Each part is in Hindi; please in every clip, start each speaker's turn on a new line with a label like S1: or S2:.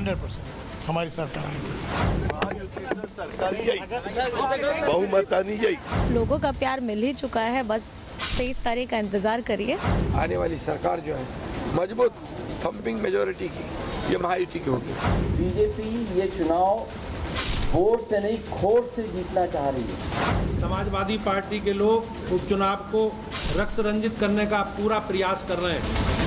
S1: 100% हमारी सरकार आएगी।
S2: बहुमतानी यही
S3: लोगों का प्यार मिल ही चुका है, बस 23 तारीख का इंतजार करिए।
S4: आने वाली सरकार जो है मजबूत थम्पिंग मेजोरिटी की, ये महायुति की होगी।
S5: बीजेपी ये चुनाव वोट से नहीं खोट से जीतना चाह रही है।
S6: समाजवादी पार्टी के लोग उपचुनाव को रक्त रंजित करने का पूरा प्रयास कर रहे हैं।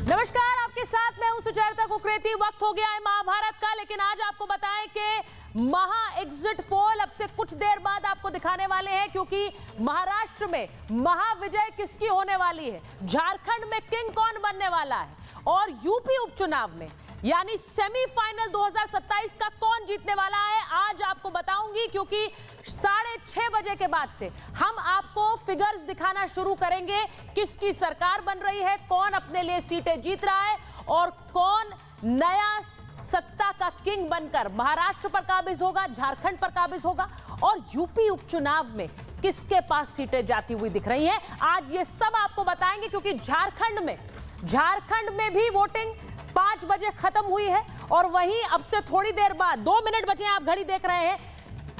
S7: नमस्कार, आपके साथ मैं हूं सुचेता कुकरेती। वक्त हो गया है महाभारत का, लेकिन आज आपको बताएं कि महा एग्जिट पोल अब से कुछ देर बाद आपको दिखाने वाले हैं, क्योंकि महाराष्ट्र में महाविजय किसकी होने वाली है, झारखंड में किंग कौन बनने वाला है, और यूपी उपचुनाव में यानी सेमीफाइनल 2027 का कौन जीतने वाला है, आज आपको बताऊंगी। क्योंकि 6:30 बजे के बाद से हम आपको फिगर्स दिखाना शुरू करेंगे, किसकी सरकार बन रही है, कौन अपने लिए सीटें जीत रहा है और कौन नया सत्ता का किंग बनकर महाराष्ट्र पर काबिज होगा, झारखंड पर काबिज होगा, और यूपी उपचुनाव में किसके पास सीटें जाती हुई दिख रही हैं। आज ये सब आपको बताएंगे, क्योंकि झारखंड में भी वोटिंग 5 बजे खत्म हुई है, और वहीं अब से थोड़ी देर बाद 2 मिनट बचे हैं, आप घड़ी देख रहे हैं,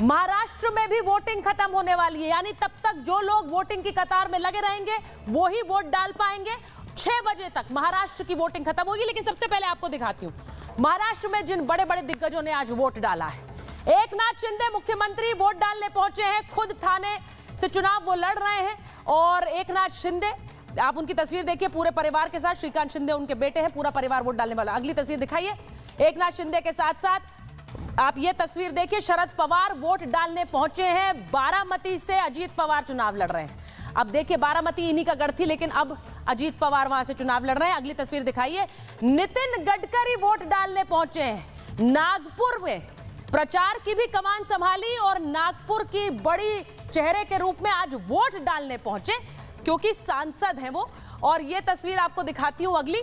S7: महाराष्ट्र में भी वोटिंग खत्म होने वाली है। यानी तब तक जो लोग वोटिंग की कतार में लगे रहेंगे वो ही वोट डाल पाएंगे। 6 बजे तक महाराष्ट्र की वोटिंग खत्म होगी। लेकिन सबसे पहले आपको दिखाती हूं महाराष्ट्र में जिन बड़े बड़े दिग्गजों ने आज वोट डाला है। एकनाथ शिंदे मुख्यमंत्री वोट डालने पहुंचे हैं, खुद थाने से चुनाव वो लड़ रहे हैं। और एकनाथ शिंदे, आप उनकी तस्वीर देखिए पूरे परिवार के साथ, श्रीकांत शिंदे उनके बेटे हैं, पूरा परिवार वोट डालने वाला। अगली तस्वीर दिखाइए। एकनाथ शिंदे के साथ साथ आप ये तस्वीर देखिए, शरद पवार वोट डालने पहुंचे हैं। बारामती से अजीत पवार चुनाव लड़ रहे हैं। अब देखिए, बारामती इन्हीं का गढ़ थी, लेकिन अब अजीत पवार वहां से चुनाव लड़ रहे हैं। अगली तस्वीर दिखाइए। नितिन गडकरी वोट डालने पहुंचे हैं। नागपुर में प्रचार की भी कमान संभाली और नागपुर की बड़ी चेहरे के रूप में आज वोट डालने पहुंचे, क्योंकि सांसद हैं वो। और ये तस्वीर आपको दिखाती हूं अगली।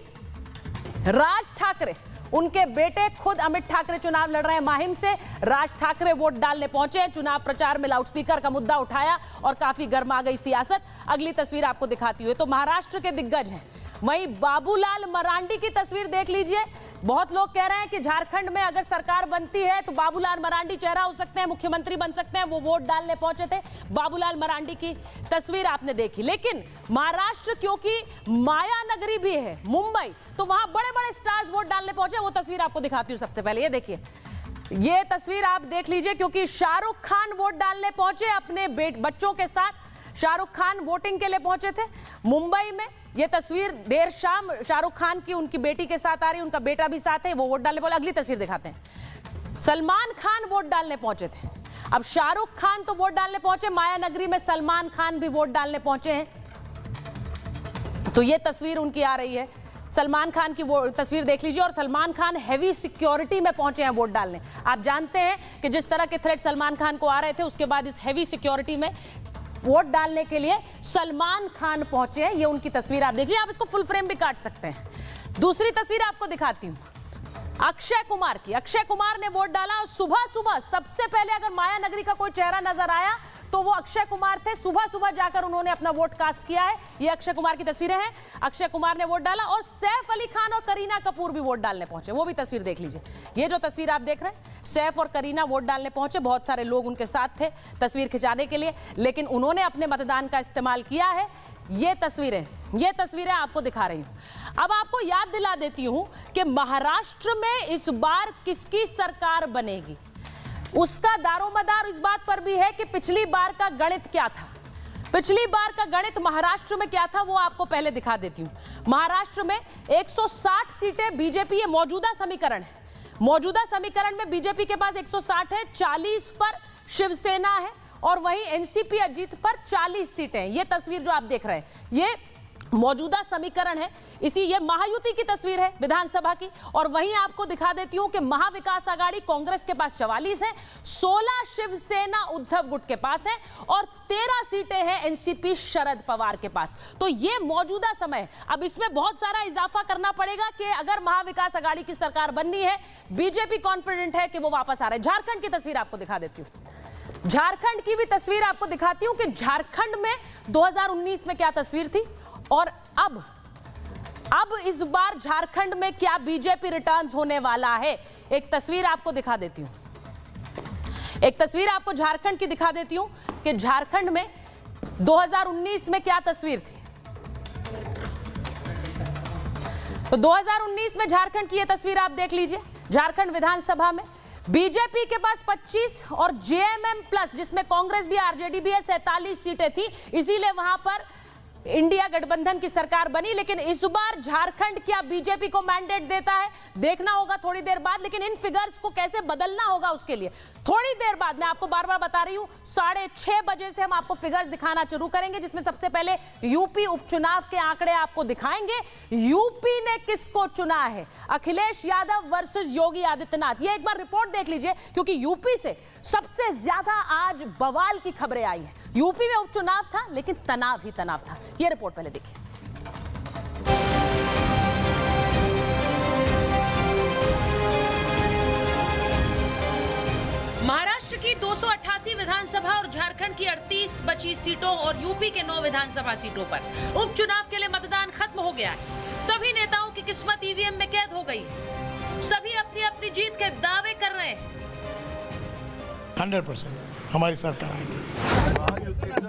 S7: राज ठाकरे, उनके बेटे खुद अमित ठाकरे चुनाव लड़ रहे हैं माहिम से। राज ठाकरे वोट डालने पहुंचे हैं। चुनाव प्रचार में लाउडस्पीकर का मुद्दा उठाया और काफी गर्मा गई सियासत। अगली तस्वीर आपको दिखाती हूं, तो महाराष्ट्र के दिग्गज हैं। वहीं बाबूलाल मरांडी की तस्वीर देख लीजिए। बहुत लोग कह रहे हैं कि झारखंड में अगर सरकार बनती है तो बाबूलाल मरांडी चेहरा हो सकते हैं, मुख्यमंत्री बन सकते हैं। वो वोट डालने पहुंचे थे। बाबूलाल मरांडी की तस्वीर आपने देखी। लेकिन महाराष्ट्र क्योंकि माया नगरी भी है, मुंबई, तो वहां बड़े बड़े स्टार्स वोट डालने पहुंचे। वो तस्वीर आपको दिखाती हूं सबसे पहले। ये देखिए, ये तस्वीर आप देख लीजिए, क्योंकि शाहरुख खान वोट डालने पहुंचे अपने बच्चों के साथ। शाहरुख खान वोटिंग के लिए पहुंचे थे मुंबई में। ये तस्वीर देर शाम शाहरुख खान की उनकी बेटी के साथ आ रही है, उनका बेटा भी साथ है, वो वोट डालने पहुंचे। अगली तस्वीर दिखाते हैं। सलमान खान वोट डालने पहुंचे थे। अब शाहरुख खान तो वोट डालने पहुंचे, माया नगरी में सलमान खान भी वोट डालने पहुंचे हैं। तो ये तस्वीर उनकी आ रही है। सलमान खान की वो तस्वीर देख लीजिए। और सलमान खान हैवी सिक्योरिटी में पहुंचे हैं वोट डालने। आप जानते हैं कि जिस तरह के थ्रेट सलमान खान को आ रहे थे, उसके बाद इस हैवी सिक्योरिटी में वोट डालने के लिए सलमान खान पहुंचे हैं। ये उनकी तस्वीर आप देखिए। आप इसको फुल फ्रेम भी काट सकते हैं। दूसरी तस्वीर आपको दिखाती हूं अक्षय कुमार की। अक्षय कुमार ने वोट डाला। सुबह सुबह सबसे पहले अगर माया नगरी का कोई चेहरा नजर आया तो वो अक्षय कुमार थे। सुबह सुबह जाकर उन्होंने अपना वोट कास्ट किया है। ये अक्षय कुमार की तस्वीरें हैं। अक्षय कुमार ने वोट डाला। और सैफ अली खान और करीना कपूर भी वोट डालने पहुंचे। वो भी तस्वीर देख लीजिए। ये जो तस्वीर आप देख रहे हैं, सैफ और करीना वोट डालने पहुंचे। बहुत सारे लोग उनके साथ थे तस्वीर खिंचाने के लिए, लेकिन उन्होंने अपने मतदान का इस्तेमाल किया है। ये तस्वीरें आपको दिखा रही हूं। अब आपको याद दिला देती हूं कि महाराष्ट्र में इस बार किसकी सरकार बनेगी। उसका दारोमदार इस बात पर भी है कि पिछली बार का गणित क्या था। पिछली बार का गणित महाराष्ट्र में क्या था, वो आपको पहले दिखा देती हूं। महाराष्ट्र में 160 सीटें बीजेपी, ये मौजूदा समीकरण है। मौजूदा समीकरण में बीजेपी के पास 160 है, 40 पर शिवसेना है, और वहीं एनसीपी अजीत पर 40 सीटें हैं। ये तस्वीर जो आप देख रहे हैं, ये मौजूदा समीकरण है। ये महायुति की तस्वीर है विधानसभा की, और वहीं आपको दिखा देती हूं कि महाविकास आघाड़ी कांग्रेस के पास 44 है, 16 शिवसेना उद्धव गुट के पास है और 13 सीटें हैं एनसीपी शरद पवार के पास। तो ये मौजूदा समय, अब इसमें बहुत सारा इजाफा करना पड़ेगा कि अगर महाविकास आघाड़ी की सरकार बननी है, बीजेपी कॉन्फिडेंट है कि वो वापस आ रहे हैं। झारखंड की तस्वीर आपको दिखा देती हूं, झारखंड की भी तस्वीर आपको दिखाती हूं कि झारखंड में 2019 में क्या तस्वीर थी और अब इस बार झारखंड में क्या बीजेपी रिटर्न्स होने वाला है। एक तस्वीर आपको दिखा देती हूं, एक तस्वीर आपको झारखंड की दिखा देती हूं कि झारखंड में 2019 में क्या तस्वीर थी। तो 2019 में झारखंड की यह तस्वीर आप देख लीजिए। झारखंड विधानसभा में बीजेपी के पास 25 और जेएमएम प्लस, जिसमें कांग्रेस भी आरजेडी भी है, 47 सीटें थी, इसीलिए वहां पर इंडिया गठबंधन की सरकार बनी। लेकिन इस बार झारखंड क्या बीजेपी को मैंडेट देता है, देखना होगा थोड़ी देर बाद। लेकिन इन फिगर्स को कैसे बदलना होगा उसके लिए थोड़ी देर बाद, मैं आपको बार बार बता रही हूं, 6:30 बजे से हम आपको फिगर्स दिखाना शुरू करेंगे, जिसमें सबसे पहले यूपी उपचुनाव के आंकड़े आपको दिखाएंगे। यूपी ने किसको चुना है, अखिलेश यादव वर्सेस योगी आदित्यनाथ। ये एक बार रिपोर्ट देख लीजिए, क्योंकि यूपी से सबसे ज्यादा आज बवाल की खबरें आई हैं। यूपी में उपचुनाव था लेकिन तनाव ही तनाव था। ये रिपोर्ट पहले देखिए। महाराष्ट्र की 288 विधानसभा और झारखंड की 38 बची सीटों और यूपी के 9 विधानसभा सीटों पर उपचुनाव के लिए मतदान खत्म हो गया है। सभी नेताओं की किस्मत ईवीएम में कैद हो गई। सभी अपनी अपनी जीत के दावे कर रहे हैं।
S1: 100% हमारी सरकार आएगी।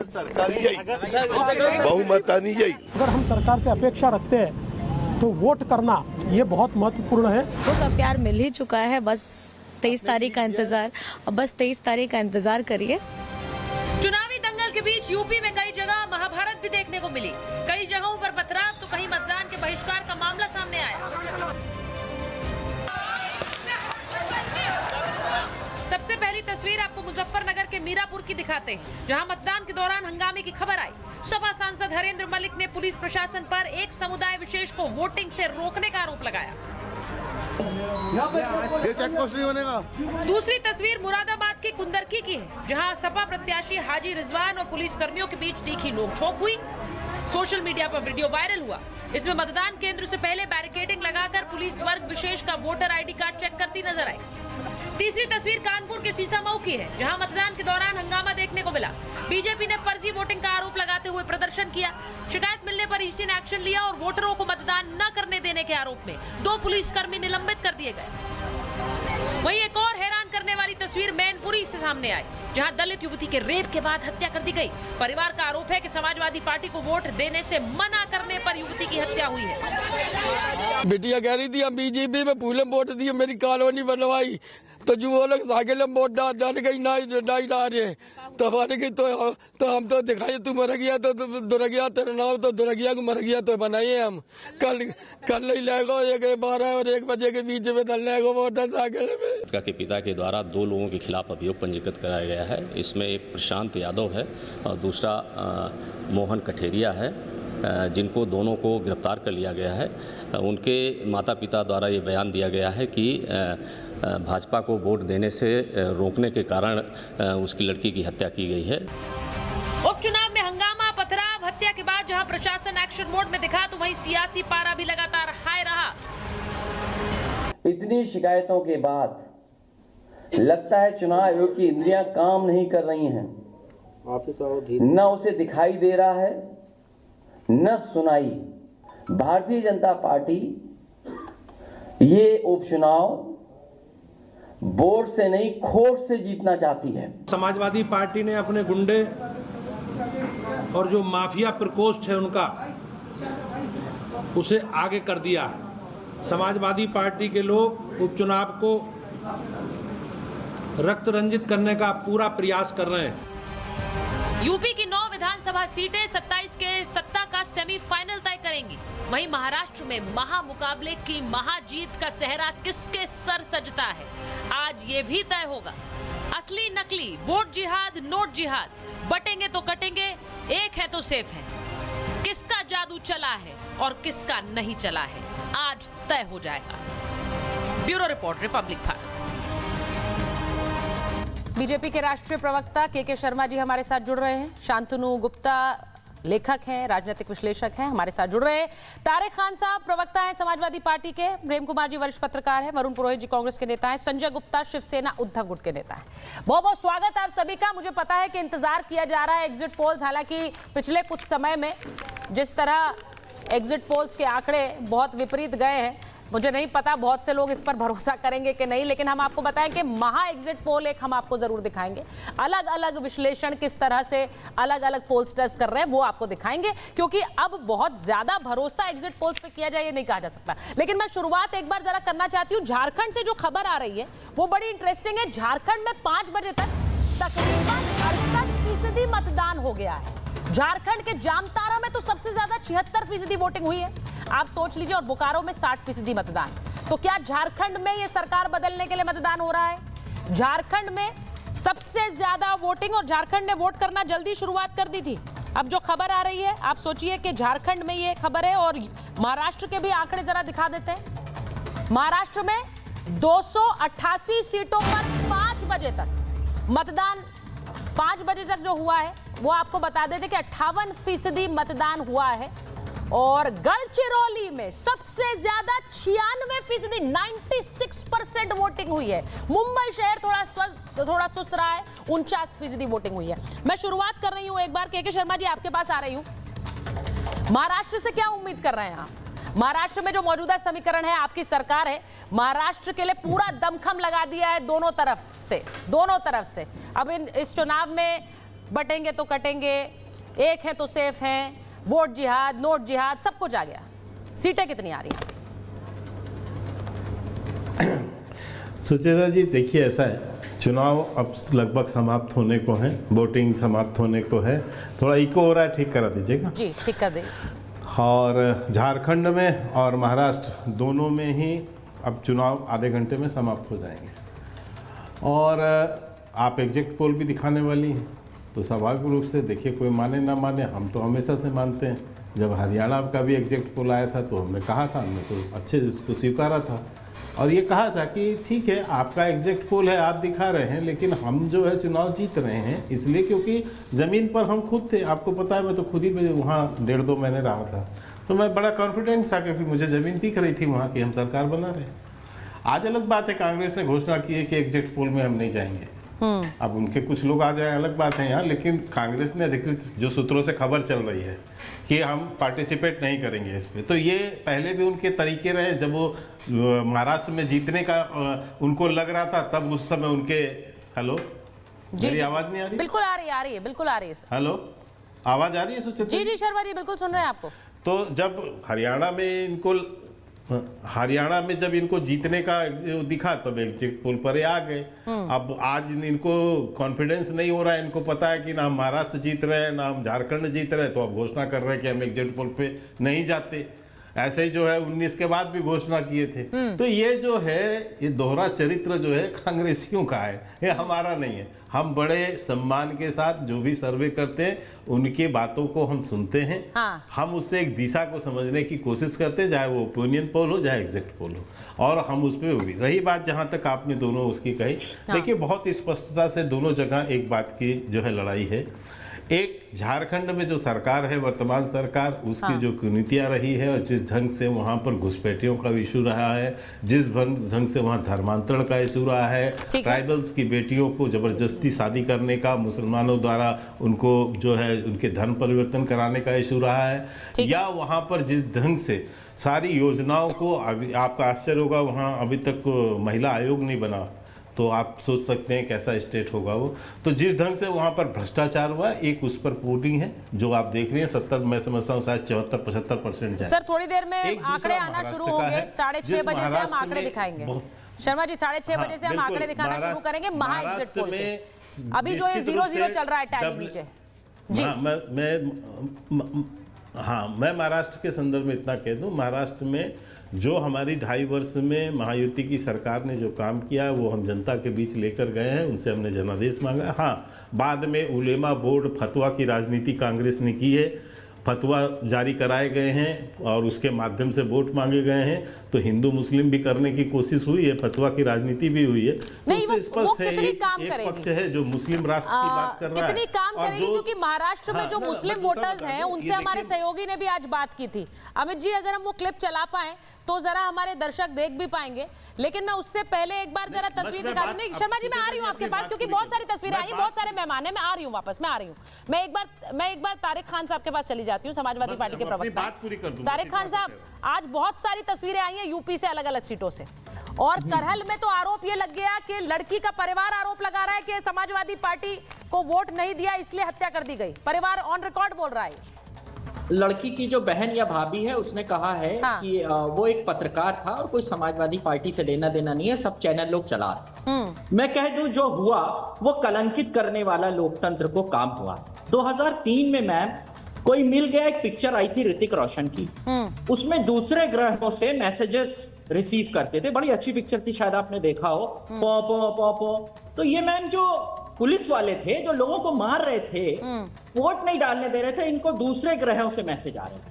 S2: सरकार यही बहुमतानी यही।
S8: अगर हम सरकार से अपेक्षा रखते हैं तो वोट करना ये बहुत महत्वपूर्ण है।
S3: वोट का प्यार मिल ही चुका है, बस 23 तारीख का इंतजार, अब बस 23 तारीख का इंतजार करिए।
S7: चुनावी दंगल के बीच यूपी में कई जगह महाभारत भी देखने को मिली। कई जगहों पर पथराव तो कहीं मतदान के बहिष्कार का मामला सामने आया। सबसे पहली तस्वीर आपको मुजफ्फरनगर के मीरापुर की दिखाते हैं, जहां मतदान के दौरान हंगामे की खबर आई। सपा सांसद हरेंद्र मलिक ने पुलिस प्रशासन पर एक समुदाय विशेष को वोटिंग से रोकने का आरोप लगाया।
S2: ये चेक पोस्ट नहीं बनेगा।
S7: दूसरी तस्वीर मुरादाबाद की कुंदरकी की है, जहां सपा प्रत्याशी हाजी रिजवान और पुलिस कर्मियों के बीच तीखी नोकझोंक हुई। सोशल मीडिया पर वीडियो वायरल हुआ। इसमें मतदान केंद्र से पहले बैरिकेडिंग लगाकर पुलिस वर्ग विशेष का वोटर आईडी कार्ड चेक करती नजर आई। तीसरी तस्वीर कानपुर के सीसामऊ की है, जहां मतदान के दौरान हंगामा देखने को मिला। बीजेपी ने फर्जी वोटिंग का आरोप लगाते हुए प्रदर्शन किया। शिकायत मिलने पर ईसी ने एक्शन लिया और वोटरों को मतदान न करने देने के आरोप में 2 पुलिसकर्मी निलंबित कर दिए गए। वहीं एक और हैरान करने वाली तस्वीर मैनपुरी से सामने आई, जहां दलित युवती के रेप के बाद हत्या कर दी गई। परिवार का आरोप है कि समाजवादी पार्टी को वोट देने से मना करने पर युवती की हत्या हुई है।
S4: बिटिया कह रही थी हम बीजेपी में फूले वोट दिए, मेरी कॉलोनी बनवाई, तो जो वो लोग साइकिल में वोट डाल गई ना रहे तो हमारे की तो हम तो दिखाई तू मर गया तो दुर्गिया तेरा नाम तो दुर्गिया को मर गया तो बनाइए हम कल नहीं लगो 12 और 1 बजे के बीच में डलने को वोट साइकिल में।
S9: के पिता के द्वारा 2 लोगों के खिलाफ अभियोग पंजीकृत कराया गया है। इसमें एक प्रशांत यादव है और दूसरा मोहन कठेरिया है, जिनको दोनों को गिरफ्तार कर लिया गया है। उनके माता पिता द्वारा ये बयान दिया गया है कि भाजपा को वोट देने से रोकने के कारण उसकी लड़की की हत्या की गई है।
S7: उपचुनाव में हंगामा, पथराव, हत्या के बाद जहां प्रशासन एक्शन मोड में दिखा, तो वहीं सियासी पारा भी लगातार हाई रहा।
S5: इतनी शिकायतों के बाद लगता है चुनाव आयोग की इंद्रियां काम नहीं कर रही हैं। न उसे दिखाई दे रहा है न सुनाई। भारतीय जनता पार्टी ये उपचुनाव वोट से नहीं खोट से जीतना चाहती है।
S6: समाजवादी पार्टी ने अपने गुंडे और जो माफिया प्रकोष्ठ है उनका उसे आगे कर दिया। समाजवादी पार्टी के लोग उपचुनाव को रक्त रंजित करने का पूरा प्रयास कर रहे हैं।
S7: यूपी की 9 विधानसभा सीटें 27 के सत्ता का सेमीफाइनल तय करेंगी। वहीं महाराष्ट्र में महामुकाबले की महाजीत का सेहरा किसके सर सजता है, आज ये भी तय होगा। असली नकली, वोट जिहाद, नोट जिहाद, बटेंगे तो कटेंगे, एक है तो सेफ है। किसका जादू जादू चला है और किसका नहीं चला है, आज तय हो जाएगा। Bureau report, Republic Bharat. BJP के राष्ट्रीय प्रवक्ता के शर्मा जी हमारे साथ जुड़ रहे हैं। शांतनु गुप्ता लेखक हैं, राजनीतिक विश्लेषक हैं, हमारे साथ जुड़ रहे हैं। तारिक खान साहब प्रवक्ता हैं समाजवादी पार्टी के। प्रेम कुमार जी वरिष्ठ पत्रकार हैं। वरुण पुरोहित जी कांग्रेस के नेता हैं। संजय गुप्ता शिवसेना उद्धव गुट के नेता हैं। बहुत बहुत स्वागत है आप सभी का। मुझे पता है कि इंतजार किया जा रहा है एग्जिट पोल्स, हालांकि पिछले कुछ समय में जिस तरह एग्जिट पोल्स के आंकड़े बहुत विपरीत गए हैं, मुझे नहीं पता बहुत से लोग इस पर भरोसा करेंगे कि नहीं, लेकिन हम आपको बताएं कि महा एग्जिट पोल एक हम आपको जरूर दिखाएंगे। अलग अलग विश्लेषण किस तरह से अलग अलग पोलस्टर्स कर रहे हैं वो आपको दिखाएंगे, क्योंकि अब बहुत ज्यादा भरोसा एग्जिट पोल्स पे किया जाए ये नहीं कहा जा सकता। लेकिन मैं शुरुआत एक बार जरा करना चाहती हूँ, झारखंड से जो खबर आ रही है वो बड़ी इंटरेस्टिंग है। झारखंड में 5 बजे तक तकरीबन 68% मतदान हो गया है। झारखंड के जामताड़ा में तो सबसे ज्यादा 76% वोटिंग हुई है, आप सोच लीजिए, और बोकारो में 60% मतदान। तो क्या झारखंड में ये सरकार बदलने के लिए मतदान हो रहा है? झारखंड में सबसे ज्यादा वोटिंग, और झारखंड ने वोट करना जल्दी शुरुआत कर दी थी। अब जो खबर आ रही है, आप सोचिए कि झारखंड में ये खबर है, और महाराष्ट्र के भी आंकड़े जरा दिखा देते हैं। महाराष्ट्र में 288 सीटों पर 5 बजे तक मतदान, 5 बजे तक जो हुआ है वो आपको बता देते कि 58% मतदान हुआ है। और गढ़चिरौली में सबसे ज्यादा 96%, 96% वोटिंग हुई है। मुंबई शहर थोड़ा सुस्त रहा है, 49% वोटिंग हुई है। मैं शुरुआत कर रही हूं एक बार के शर्मा जी आपके पास आ रही हूं। महाराष्ट्र से क्या उम्मीद कर रहे हैं आप? महाराष्ट्र में जो मौजूदा समीकरण है, आपकी सरकार है, महाराष्ट्र के लिए पूरा दमखम लगा दिया है दोनों तरफ से। अब इस चुनाव में बटेंगे तो कटेंगे, एक है तो सेफ हैं, वोट जिहाद, नोट जिहाद, सब कुछ आ गया। सीटें कितनी आ रही हैं?
S10: सुचेता जी देखिए, ऐसा है, चुनाव अब लगभग समाप्त होने को है, वोटिंग समाप्त होने को है। थोड़ा इको हो रहा है, ठीक करा दीजिएगा।
S7: जी ठीक कर देंगे।
S10: और झारखंड में और महाराष्ट्र दोनों में ही अब चुनाव आधे घंटे में समाप्त हो जाएंगे। और आप एग्जिट पोल भी दिखाने वाली हैं, तो स्वाभाविक रूप से देखिए, कोई माने ना माने, हम तो हमेशा से मानते हैं। जब हरियाणा का भी एग्जिट पोल आया था तो हमने कहा था, हमने तो अच्छे से उसको स्वीकारा था और ये कहा था कि ठीक है, आपका एग्जिट पोल है, आप दिखा रहे हैं, लेकिन हम जो है चुनाव जीत रहे हैं इसलिए क्योंकि ज़मीन पर हम खुद थे। आपको पता है, मैं तो खुद ही वहाँ 1.5-2 महीने रहा था, तो मैं बड़ा कॉन्फिडेंस था क्योंकि मुझे ज़मीन दिख रही थी वहाँ की, हम सरकार बना रहे हैं। आज अलग बात है, कांग्रेस ने घोषणा की है कि एग्जिट पोल में हम नहीं जाएंगे। अब उनके कुछ लोग आ जाए, अलग बात है यहाँ, लेकिन कांग्रेस ने अधिकृत जो सूत्रों से खबर चल रही है कि हम पार्टिसिपेट नहीं करेंगे इस पे। तो ये पहले भी उनके तरीके रहे, जब वो महाराष्ट्र में जीतने का उनको लग रहा था, तब उस समय उनके हेलो, मेरी आवाज नहीं आ रही?
S7: बिल्कुल आ रही है, बिल्कुल आ रही है। हेलो,
S10: आवाज आ रही है सुचेता?
S7: जी शर्मा जी बिल्कुल सुन रहे हैं आपको।
S10: तो जब हरियाणा में जब इनको जीतने का दिखा, तब एग्जिट पोल पर आ गए। अब आज इनको कॉन्फिडेंस नहीं हो रहा है, इनको पता है कि ना हम महाराष्ट्र जीत रहे हैं, ना हम झारखंड जीत रहे हैं, तो अब घोषणा कर रहे हैं कि हम एग्जिट पोल पे नहीं जाते। ऐसे ही जो है 19 के बाद भी घोषणा किए थे। तो ये जो है, ये दोहरा चरित्र जो है कांग्रेसियों का है, ये हमारा नहीं है। हम बड़े सम्मान के साथ जो भी सर्वे करते हैं उनकी बातों को हम सुनते हैं। हाँ। हम उससे एक दिशा को समझने की कोशिश करते हैं, चाहे वो ओपिनियन पोल हो चाहे एग्जिट पोल हो, और हम उस पर भी। रही बात जहाँ तक आपने दोनों उसकी कही, देखिए बहुत स्पष्टता से दोनों जगह एक बात की जो है लड़ाई है। एक झारखंड में जो सरकार है, वर्तमान सरकार, उसकी जो कुनीतियाँ रही है और जिस ढंग से वहाँ पर घुसपैठियों का इशू रहा है, जिस ढंग से वहाँ धर्मांतरण का इशू रहा है, ट्राइबल्स की बेटियों को जबरदस्ती शादी करने का, मुसलमानों द्वारा उनको जो है उनके धर्म परिवर्तन कराने का इशू रहा है, या वहाँ पर जिस ढंग से सारी योजनाओं को, आपका आश्चर्य होगा वहाँ अभी तक महिला आयोग नहीं बना, तो आप सोच सकते हैं कैसा स्टेट होगा वो। तो जिस ढंग से वहाँ पर भ्रष्टाचार हुआ, एक उस पर वोटिंग है जो आप देख रहे हैं 70, मैं समझता हूँ शायद 74-75% जाए।
S7: सर थोड़ी देर में आंकड़े आना शुरू होंगे, 6:30 बजे से हम आंकड़े दिखाएंगे। शर्मा जी 6:30 बजे से हम आंकड़े दिखाना शुरू करेंगे महा एग्जिट पोल पे। अभी जो है 0-0 चल रहा है टैली नीचे जी।
S10: मैं महाराष्ट्र के संदर्भ में इतना कह दूं, महाराष्ट्र में जो हमारी 2.5 वर्ष में महायुति की सरकार ने जो काम किया है वो हम जनता के बीच लेकर गए हैं, उनसे हमने जनादेश मांगा। हाँ, बाद में उलेमा बोर्ड फतवा की राजनीति कांग्रेस ने की है फतवा जारी कराए गए हैं और उसके माध्यम से वोट मांगे गए हैं, तो हिंदू मुस्लिम भी करने की कोशिश हुई है, फतवा की राजनीति भी हुई है।
S7: नहीं,
S10: तो
S7: वो
S10: स्पष्ट है
S7: कितनी काम
S10: एक
S7: करेगी?
S10: पक्ष है जो मुस्लिम राष्ट्र की बात कर रहा है,
S7: कितनी काम
S10: और
S7: करेगी, क्योंकि महाराष्ट्र में जो मुस्लिम वोटर्स हैं उनसे हमारे सहयोगी ने भी आज बात की थी। अमित जी, अगर हम वो क्लिप चला पाए तो जरा हमारे दर्शक देख भी पाएंगे, लेकिन मैं उससे पहले एक बार जरा तस्वीर दिखा दूं। नहीं शर्मा जी, मैं आ रही हूँ आपके पास, क्योंकि बहुत सारी तस्वीरें आई, बहुत सारे मेहमान हैं। मैं आ रही हूँ वापस, मैं आ रही हूँ। मैं एक बार तारिक खान साहब के पास चली जाती हूँ, समाजवादी पार्टी के प्रवक्ता। तारिक खान साहब, आज बहुत सारी तस्वीरें आई हैं यूपी से, अलग अलग सीटों से, और करहल में तो आरोप ये लग गया कि लड़की का परिवार आरोप लगा रहा है कि समाजवादी पार्टी को वोट नहीं दिया इसलिए हत्या कर दी गई। परिवार ऑन रिकॉर्ड बोल रहा है।
S11: लड़की की जो बहन या भाभी है उसने कहा है कि वो एक पत्रकार था और कोई समाजवादी पार्टी से लेना देना नहीं है, सब चैनल लोग चला रहे। मैं कह दूं, जो हुआ वो कलंकित करने वाला लोकतंत्र को काम हुआ। 2003 में मैम कोई मिल गया, एक पिक्चर आई थी ऋतिक रोशन की, उसमें दूसरे ग्रहों से मैसेजेस रिसीव करते थे। बड़ी अच्छी पिक्चर थी, शायद आपने देखा हो। पो पो पो पो। तो ये मैम जो पुलिस वाले थे जो लोगों को मार रहे थे, वोट नहीं डालने दे रहे थे, इनको दूसरे ग्रहों से मैसेज आ रहे थे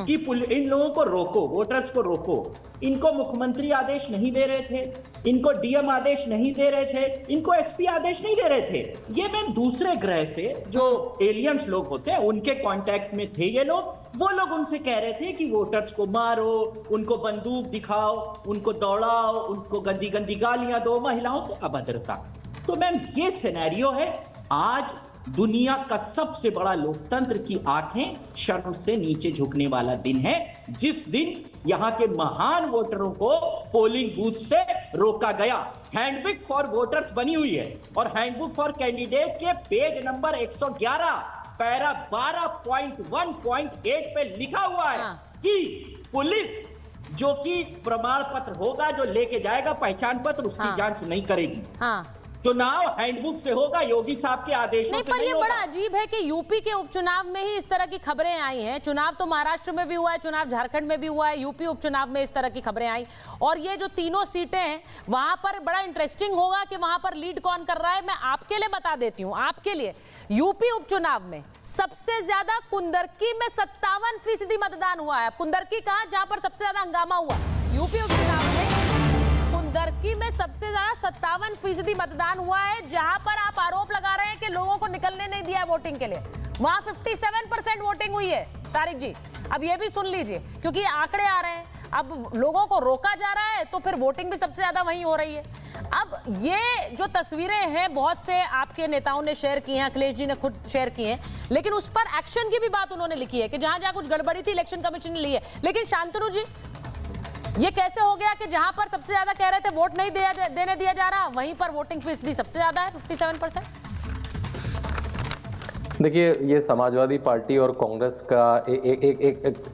S11: कि इन लोगों को रोको, वोटर्स को रोको। इनको मुख्यमंत्री आदेश नहीं दे रहे थे, इनको डीएम आदेश नहीं दे रहे थे, इनको एसपी आदेश नहीं दे रहे थे। ये मैम दूसरे ग्रह से जो एलियंस लोग होते हैं उनके कांटेक्ट में थे ये लोग। वो लोग उनसे कह रहे थे कि वोटर्स को मारो, उनको बंदूक दिखाओ, उनको दौड़ाओ, उनको गंदी गंदी गालियां दो, महिलाओं से अभद्रता। तो मैम ये सिनेरियो है। आज दुनिया का सबसे बड़ा लोकतंत्र की आंखें शर्म से नीचे झुकने वाला दिन है, जिस दिन यहां के महान वोटरों को पोलिंग बूथ से रोका गया। हैंडबुक फॉर वोटर्स बनी हुई है और हैंडबुक फॉर कैंडिडेट के पेज नंबर 111 पैरा 12.1.8 पे लिखा हुआ है कि पुलिस जो कि प्रमाण पत्र होगा जो लेके जाएगा पहचान पत्र, उसकी जांच नहीं करेगी। चुनाव हैंडबुक से होगा, योगी साहब के आदेशों से
S7: पर
S11: नहीं
S7: ये
S11: होगा।
S7: बड़ा अजीब है कि यूपी के उपचुनाव में ही इस तरह की खबरें आई हैं। चुनाव तो महाराष्ट्र में भी हुआ है, चुनाव झारखंड में भी हुआ है, यूपी उपचुनाव में इस तरह की खबरें आई। और ये जो तीनों सीटें हैं वहां पर बड़ा इंटरेस्टिंग होगा कि वहां पर लीड कौन कर रहा है। मैं आपके लिए बता देती हूँ, आपके लिए यूपी उपचुनाव में सबसे ज्यादा कुंदरकी में 57% मतदान हुआ है। कुंदरकी कहा जहां पर सबसे ज्यादा हंगामा हुआ, यूपी उपचुनाव में कुंदरकी में सबसे ज्यादा 57% मतदान हुआ है, जहां पर आप आरोप लगा रहे हैं कि लोगों को निकलने नहीं दिया है वोटिंग के लिए। वहां 57% वोटिंग हुई है। तारिक जी, अब ये भी सुन लीजिए, क्योंकि आंकड़े आ रहे हैं। अब लोगों को रोका जा रहा है तो फिर वोटिंग भी सबसे ज्यादा वहीं हो रही है। अब ये जो तस्वीरें हैं बहुत से आपके नेताओं ने शेयर की हैं, अखिलेश जी ने खुद शेयर की हैं, लेकिन उस पर एक्शन की भी बात उन्होंने लिखी है कि जहां जहां कुछ गड़बड़ी थी इलेक्शन कमीशन ने ली है। लेकिन शांतनु जी, ये कैसे हो गया कि जहां पर सबसे ज्यादा कह रहे थे वोट नहीं देने दिया जा रहा, वहीं पर वोटिंग फीसदी सबसे ज्यादा है 57%?
S12: देखिए, ये समाजवादी पार्टी और कांग्रेस का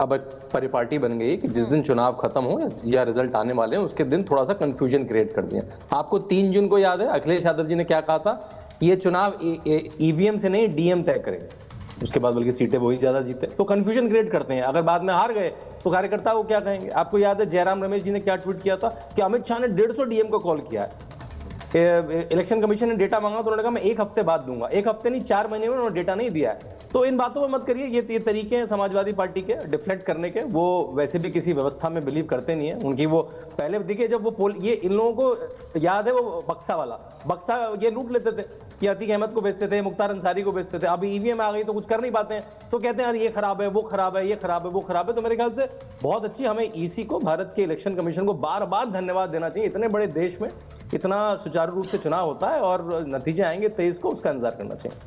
S12: अब परिपाटी बन गई कि जिस दिन चुनाव खत्म हो या रिजल्ट आने वाले हैं उसके दिन थोड़ा सा कंफ्यूजन क्रिएट कर दिया। आपको 3 जून को याद है अखिलेश यादव जी ने क्या कहा था? ये चुनाव ईवीएम से नहीं डीएम तय करेगा। उसके बाद बल्कि सीटें वही ज्यादा जीते, तो कंफ्यूजन क्रिएट करते हैं। अगर बाद में हार गए तो कार्यकर्ता वो क्या कहेंगे? आपको याद है जयराम रमेश जी ने क्या ट्वीट किया था कि अमित शाह ने 150 डीएम को कॉल किया है। इलेक्शन कमीशन ने डेटा मांगा तो उन्होंने कहा मैं 1 हफ्ते बाद दूंगा। 1 हफ्ते नहीं 4 महीने में उन्होंने डेटा नहीं दिया है। तो इन बातों में मत करिए। ये तरीके हैं समाजवादी पार्टी के डिफ्लेक्ट करने के। वो वैसे भी किसी व्यवस्था में बिलीव करते नहीं है। उनकी वो पहले देखिए जब वो ये इन लोगों को याद है वो बक्सा वाला बक्सा ये लूट लेते थे कि अतीक अहमद को बेचते थे, मुख्तार अंसारी को बेचते थे। अभी ईवीएम आ गई तो कुछ कर नहीं पाते हैं, तो कहते हैं यार ये खराब है, वो खराब है, ये खराब है, वो खराब है। तो मेरे ख्याल से बहुत अच्छी हमें ईसी को, भारत के इलेक्शन कमीशन को बार बार धन्यवाद देना चाहिए। इतने बड़े देश में इतना सुचारू रूप से चुनाव होता है और नतीजे आएंगे 23 को, उसका इंतजार करना चाहिए।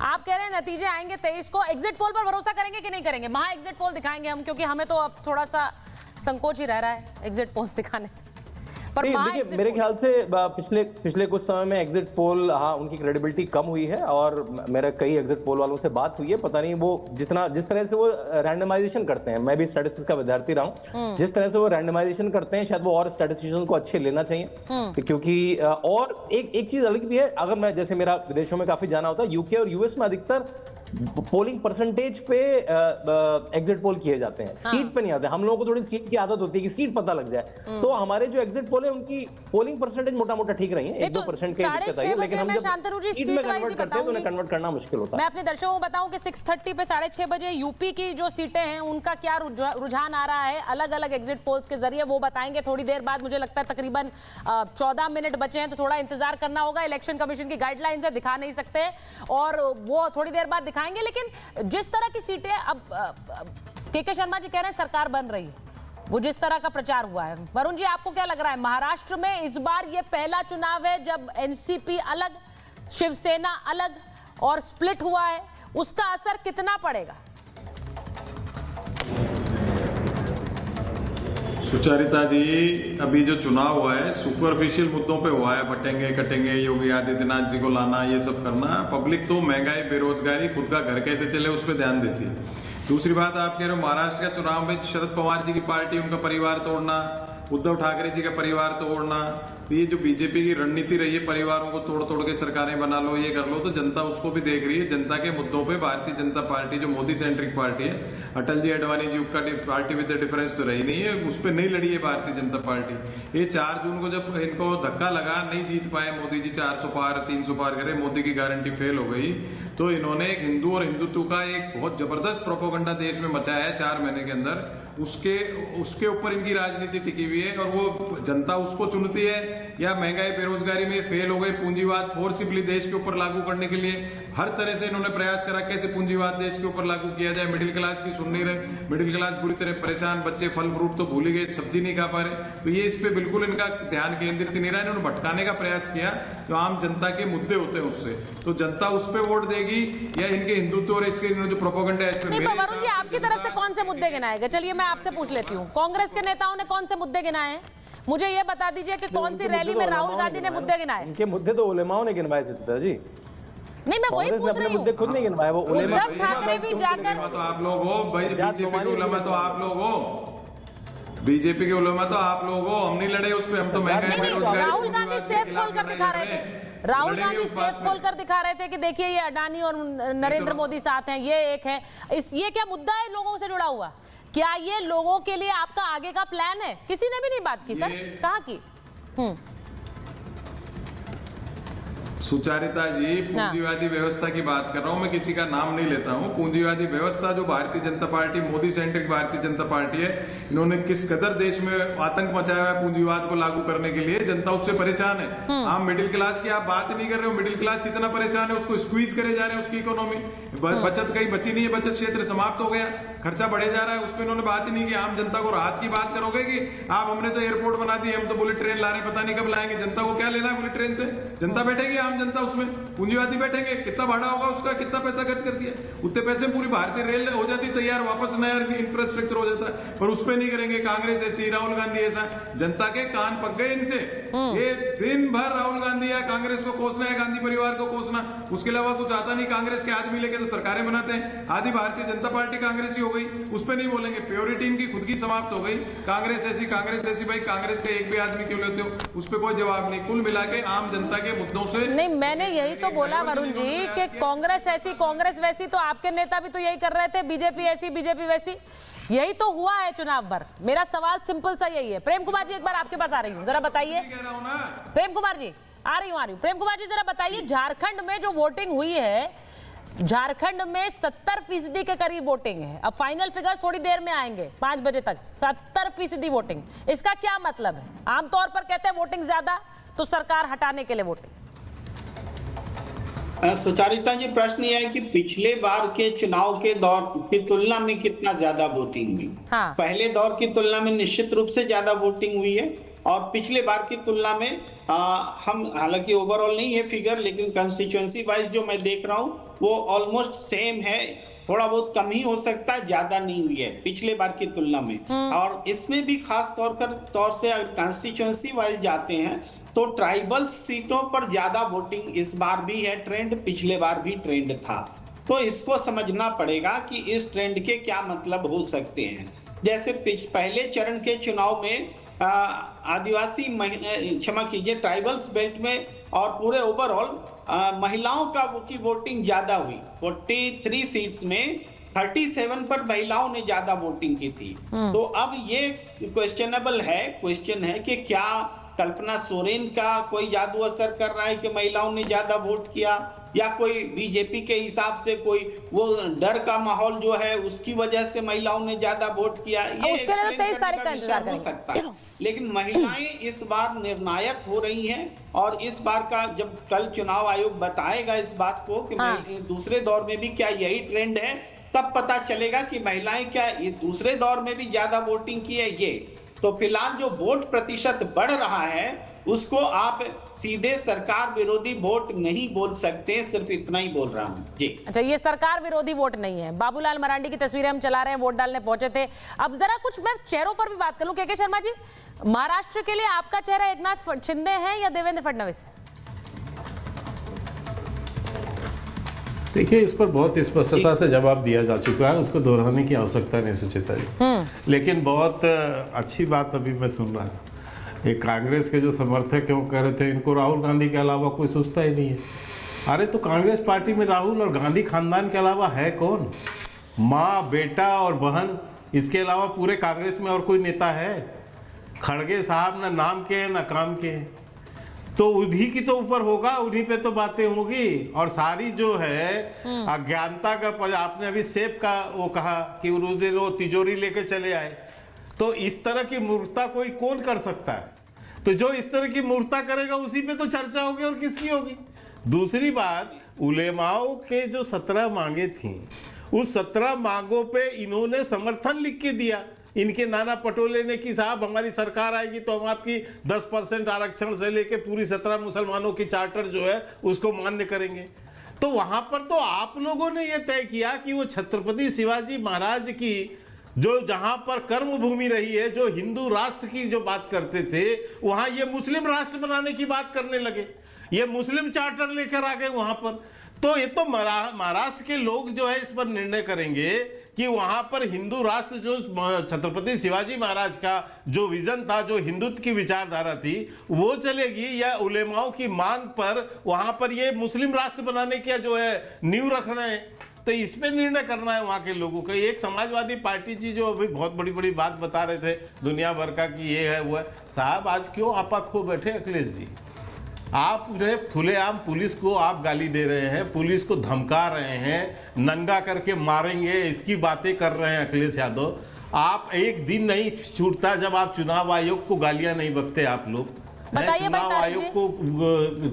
S7: आप कह रहे हैं नतीजे आएंगे 23 को। एग्जिट पोल पर भरोसा करेंगे कि नहीं करेंगे? महा एग्जिट पोल दिखाएंगे हम, क्योंकि हमें तो अब थोड़ा सा संकोच ही रह रहा है एग्जिट पोल्स दिखाने से। पर
S12: देखिए मेरे ख्याल से पिछले कुछ समय में एग्जिट पोल, हाँ, उनकी क्रेडिबिलिटी कम हुई है और मेरा कई एग्जिट पोल वालों से बात हुई है। पता नहीं वो जिस तरह से वो रैंडमाइजेशन करते हैं, मैं भी स्टैटिस्टिक्स का विद्यार्थी रहा हूँ, जिस तरह से वो रैंडमाइजेशन करते हैं शायद वो और स्टैटिस्टिशियन को अच्छे लेना चाहिए। क्योंकि और एक चीज अलग भी है, अगर मैं जैसे मेरा विदेशों में काफी जाना होता है, यूके और यूएस में अधिकतर पोलिंग परसेंटेज पे एग्जिट पोल किए जाते हैं, सीट पे नहीं आते। हम लोगों को थोड़ी सीट की आदत होती है कि सीट पता लग जाए, तो हमारे जो एग्जिट पोल है उनकी पोलिंग परसेंटेज मोटा मोटा ठीक रही है, 1-2% की दिक्कत आई है, लेकिन हम जब सीट में कन्वर्ट करते हैं तो उन्हें कन्वर्ट करना मुश्किल होता है।
S7: मैं अपने दर्शकों को बताऊं कि 6:30 पे 6:30 बजे यूपी की जो सीटें हैं उनका क्या रुझान आ रहा है अलग अलग एग्जिट पोल्स के जरिए, वो बताएंगे थोड़ी देर बाद। मुझे लगता है तकरीबन 14 मिनट बचे हैं, तो थोड़ा इंतजार करना होगा। इलेक्शन कमीशन की गाइडलाइंस है, दिखा नहीं सकते, और वो थोड़ी देर बाद दिखाएंगे। लेकिन जिस तरह की सीटें अब के शर्मा जी कह रहे हैं सरकार बन रही है, वो जिस तरह का प्रचार हुआ है, वरुण जी आपको क्या लग रहा है? महाराष्ट्र में इस बार ये पहला चुनाव है जब एनसीपी अलग, शिवसेना अलग और स्प्लिट हुआ है, उसका असर कितना पड़ेगा?
S13: सुचारिता जी, अभी जो चुनाव हुआ है सुपरफिशियल मुद्दों पे हुआ है, बटेंगे कटेंगे, योगी आदित्यनाथ जी को लाना, ये सब करना। पब्लिक तो महंगाई, बेरोजगारी, खुद का घर कैसे चले उस पर ध्यान देती है। दूसरी बात, आप कह रहे हो महाराष्ट्र का चुनाव में शरद पवार जी की पार्टी, उनका परिवार तोड़ना, उद्धव ठाकरे जी का परिवार तोड़ना, तो ये जो बीजेपी की रणनीति रही है परिवारों को तोड़ तोड़ के सरकारें बना लो, ये कर लो, तो जनता उसको भी देख रही है। जनता के मुद्दों पे भारतीय जनता पार्टी जो मोदी सेंट्रिक पार्टी है, अटल जी अडवाणी जी का पार्टी विद डिफरेंस तो रही नहीं है, उस पर नहीं लड़ी है भारतीय जनता पार्टी। ये 4 जून को जब इनको धक्का लगा, नहीं जीत पाए मोदी जी, 400 पार 300 पार करे, मोदी की गारंटी फेल हो गई, तो इन्होंने एक हिंदू और हिंदुत्व का एक बहुत जबरदस्त प्रोपोगंडा देश में मचाया है 4 महीने के अंदर। उसके ऊपर इनकी राजनीति टिकी हुई है, और वो जनता उसको चुनती है। या महंगाई बेरोजगारी में फेल हो गए, पूंजीवाद फोर्सिबली देश के ऊपर लागू करने के लिए हर तरह से इन्होंने प्रयास करा, कैसे पूंजीवाद देश के ऊपर लागू किया जाए। मिडिल क्लास की सुन नहीं रहे, मिडिल क्लास पूरी तरह परेशान, बच्चे फल फ्रूट तो भूल ही गए, सब्जी नहीं खा पा रहे, तो ये इस पे बिल्कुल इनका ध्यान केंद्रित नहीं रहा। इन्होंने भटकाने का प्रयास किया, जो आम जनता के मुद्दे होते हैं उससे, तो जनता उस पर वोट देगी, या इनके हिंदुत्व और इसके जो प्रोपोगंडा है इस पे।
S7: वरुण जी, आपकी तरफ से कौन से मुद्दे गिनाए गए? चलिए मैं आपसे पूछ लेती हूँ, कांग्रेस के नेताओं ने कौन से मुद्दे गिनाए हैं? मुझे ये बता दीजिए कि कौन सी रैली में राहुल गांधी ने मुद्दे गिनाए?
S12: इनके मुद्दे तो उलेमाओं ने गिनवाए सुचिता जी।
S7: नहीं, मैं वही पूछ रही हूँ,
S12: मुद्दे खुद नहीं गिनवाए, वो
S7: उद्धव ठाकरे भी जाकर,
S13: तो आप लोग हो भाई, बीजेपी के उलेमा तो आप लोग हो, बीजेपी के उलेमा तो आप लोग हो, हम नहीं लड़े उस पे, हम तो महंगाई बेरोजगारी।
S7: राहुल गांधी सेफ खोल कर दिखा रहे थे, राहुल गांधी सेफ खोल कर दिखा रहे थे कि देखिए ये अडानी और नरेंद्र मोदी साथ हैं, ये एक है। ये क्या मुद्दा है लोगों से जुड़ा हुआ? क्या ये लोगों के लिए आपका आगे का प्लान है? किसी ने भी नहीं बात की सर, कहाँ की?
S13: सुचारिता जी, पूंजीवादी व्यवस्था की बात कर रहा हूं मैं, किसी का नाम नहीं लेता हूं। पूंजीवादी व्यवस्था जो Bharatiya Janata party, Modi centric Bharatiya Janata party है, इन्होंने किस कदर देश में आतंक मचाया है पूंजीवाद को लागू करने के लिए, जनता उससे परेशान है। आम मिडिल क्लास की आप बात नहीं कर रहे हो, मिडिल क्लास कितना परेशान है, उसको स्क्वीज करे जा रहे हैं, उसकी इकोनॉमी, बचत कहीं बची नहीं है, बचत क्षेत्र समाप्त हो गया, खर्चा बढ़े जा रहा है, उस पर इन्होंने बात ही नहीं की। आम जनता को राहत की बात करोगे कि आप हमने तो एयरपोर्ट बना दी, हम तो बुलेट ट्रेन ला रहे हैं, पता नहीं कब लाएंगे। जनता को क्या लेना है बुलेट ट्रेन से? जनता बैठेगी, आम जनता उसमें, पूंजीवादी बैठेंगे, कितना भाड़ा होगा उसका, कितना पैसा खर्च कर दिया, उतने पैसे पूरी भारतीय रेल हो जाती तैयार, वापस नया इंफ्रास्ट्रक्चर हो जाता है, पर उस पर नहीं करेंगे। कांग्रेस ऐसी, राहुल गांधी ऐसा, जनता के कान पक गए इनसे। ये दिन भर राहुल गांधी या कांग्रेस को कोसना है, गांधी परिवार को कोसना, उसके अलावा कुछ आता नहीं। कांग्रेस के आदमी लेके तो सरकारें बनाते हैं, आधी भारतीय जनता पार्टी कांग्रेस ही हो गई, उस पर नहीं बोलेंगे। प्योरिटी इनकी खुद की समाप्त हो गई, कांग्रेस ऐसी भाई, कांग्रेस का एक भी आदमी क्यों लेते हो, उस पर कोई जवाब नहीं। कुल मिला के आम जनता के मुद्दों से
S7: नहीं, मैंने यही तो बोला वरुण जी कि कांग्रेस ऐसी कांग्रेस वैसी, तो आपके नेता भी तो यही कर रहे थे, बीजेपी ऐसी बीजेपी वैसी, यही तो हुआ है चुनाव भर। मेरा सवाल सिंपल सा यही है। प्रेम कुमार जी, एक बार आपके पास आ रही हूँ, जरा बताइए। प्रेम कुमार जी, आ रही हूँ। प्रेम कुमार जी, जरा बताइए, झारखंड में जो वोटिंग हुई है, झारखंड में 70% के करीब वोटिंग है। अब फाइनल फिगर्स थोड़ी देर में आएंगे, 5 बजे तक। 70% वोटिंग, इसका क्या मतलब है? आमतौर पर कहते हैं वोटिंग ज्यादा तो सरकार हटाने के लिए वोटिंग।
S14: सुचारिता जी, प्रश्न यह है कि पिछले बार के चुनाव के दौर की तुलना में कितना ज्यादा वोटिंग हुई? हाँ। पहले दौर की तुलना में निश्चित रूप से ज्यादा वोटिंग हुई है, और पिछले बार की तुलना में हम, हालांकि ओवरऑल नहीं है फिगर, लेकिन कंस्टिट्यूएंसी वाइज जो मैं देख रहा हूँ वो ऑलमोस्ट सेम है, थोड़ा बहुत कम ही हो सकता है, ज्यादा नहीं हुई है पिछले बार की तुलना में। और इसमें भी खास तौर से अगर कंस्टिट्यूएंसी वाइज जाते हैं तो ट्राइबल सीटों पर ज्यादा वोटिंग इस बार भी है, ट्रेंड पिछले बार भी ट्रेंड था। तो इसको समझना पड़ेगा कि इस ट्रेंड के क्या मतलब हो सकते हैं। जैसे पहले चरण के चुनाव में आदिवासी, क्षमा कीजिए, ट्राइबल्स बेल्ट में और पूरे ओवरऑल महिलाओं की वोटिंग ज्यादा हुई। 43 सीट्स में 37 पर महिलाओं ने ज्यादा वोटिंग की थी। तो अब ये क्वेश्चन है कि क्या कल्पना सोरेन का कोई जादू असर कर रहा है कि महिलाओं ने ज्यादा वोट किया, या कोई बीजेपी के हिसाब से कोई वो डर का माहौल जो है उसकी वजह से महिलाओं ने ज्यादा वोट किया, ये
S7: उसके लिए 23 तारीख का इंतजार
S14: हो सकता है। लेकिन महिलाएं इस बार निर्णायक हो रही हैं, और इस बार का जब कल चुनाव आयोग बताएगा इस बात को कि दूसरे दौर में भी क्या यही ट्रेंड है, तब पता चलेगा कि महिलाएं क्या ये दूसरे दौर में भी ज्यादा वोटिंग की है। ये तो फिलहाल जो वोट प्रतिशत बढ़ रहा है उसको आप सीधे सरकार विरोधी वोट नहीं बोल सकते, सिर्फ इतना ही बोल रहा हूं जी।
S7: अच्छा, ये सरकार विरोधी वोट नहीं है। बाबूलाल मरांडी की तस्वीरें हम चला रहे हैं, वोट डालने पहुंचे थे। अब जरा कुछ मैं चेहरों पर भी बात करूं। के शर्मा जी, महाराष्ट्र के लिए आपका चेहरा एकनाथ शिंदे है या देवेंद्र फडणवीस?
S10: देखिए, इस पर बहुत स्पष्टता से जवाब दिया जा चुका है, उसको दोहराने की आवश्यकता नहीं सुचिता जी। लेकिन बहुत अच्छी बात अभी मैं सुन रहा था, एक कांग्रेस के जो समर्थक हैं वो कह रहे थे इनको राहुल गांधी के अलावा कोई सोचता ही नहीं है। अरे तो कांग्रेस पार्टी में राहुल और गांधी खानदान के अलावा है कौन? माँ, बेटा और बहन, इसके अलावा पूरे कांग्रेस में और कोई नेता है? खड़गे साहब ना नाम के हैं ना काम के हैं, तो उन्हीं की तो ऊपर होगा, उन्हीं पे तो बातें होगी। और सारी जो है अज्ञानता का, आपने अभी सेब का वो कहा कि उस दिन वो तिजोरी लेके चले आए, तो इस तरह की मूर्खता कोई कौन कर सकता है? तो जो इस तरह की मूर्खता करेगा उसी पे तो चर्चा होगी, और किसकी होगी? दूसरी बात, उलेमाओं के जो 17 मांगे थी, उस 17 मांगों पे इन्होंने समर्थन लिख के दिया। इनके नाना पटोले ने कि साहब हमारी सरकार आएगी तो हम आपकी 10% आरक्षण से लेके पूरी 17 मुसलमानों की चार्टर जो है उसको मान्य करेंगे। तो वहां पर तो आप लोगों ने यह तय किया कि वो छत्रपति शिवाजी महाराज की जो जहां पर कर्म भूमि रही है, जो हिंदू राष्ट्र की जो बात करते थे, वहां ये मुस्लिम राष्ट्र बनाने की बात करने लगे, ये मुस्लिम चार्टर लेकर आ गए वहां पर। तो ये तो महाराष्ट्र के लोग जो है इस पर निर्णय करेंगे कि वहां पर हिंदू राष्ट्र जो छत्रपति शिवाजी महाराज का जो विजन था, जो हिंदुत्व की विचारधारा थी, वो चलेगी, या उलेमाओं की मांग पर वहां पर ये मुस्लिम राष्ट्र बनाने की जो है नींव रखना है। तो इस पे निर्णय करना है वहां के लोगों का। एक समाजवादी पार्टी जी जो अभी बहुत बड़ी बड़ी बात बता रहे थे दुनिया भर का कि ये है वो है, साहब आज क्यों आपा खो बैठे अखिलेश जी? आप खुलेआम पुलिस को आप गाली दे रहे हैं, पुलिस को धमका रहे हैं, नंगा करके मारेंगे, इसकी बातें कर रहे हैं अखिलेश यादव। आप एक दिन नहीं छूटता जब आप चुनाव आयोग को गालियां नहीं बकते आप लोग। चुनाव आयोग को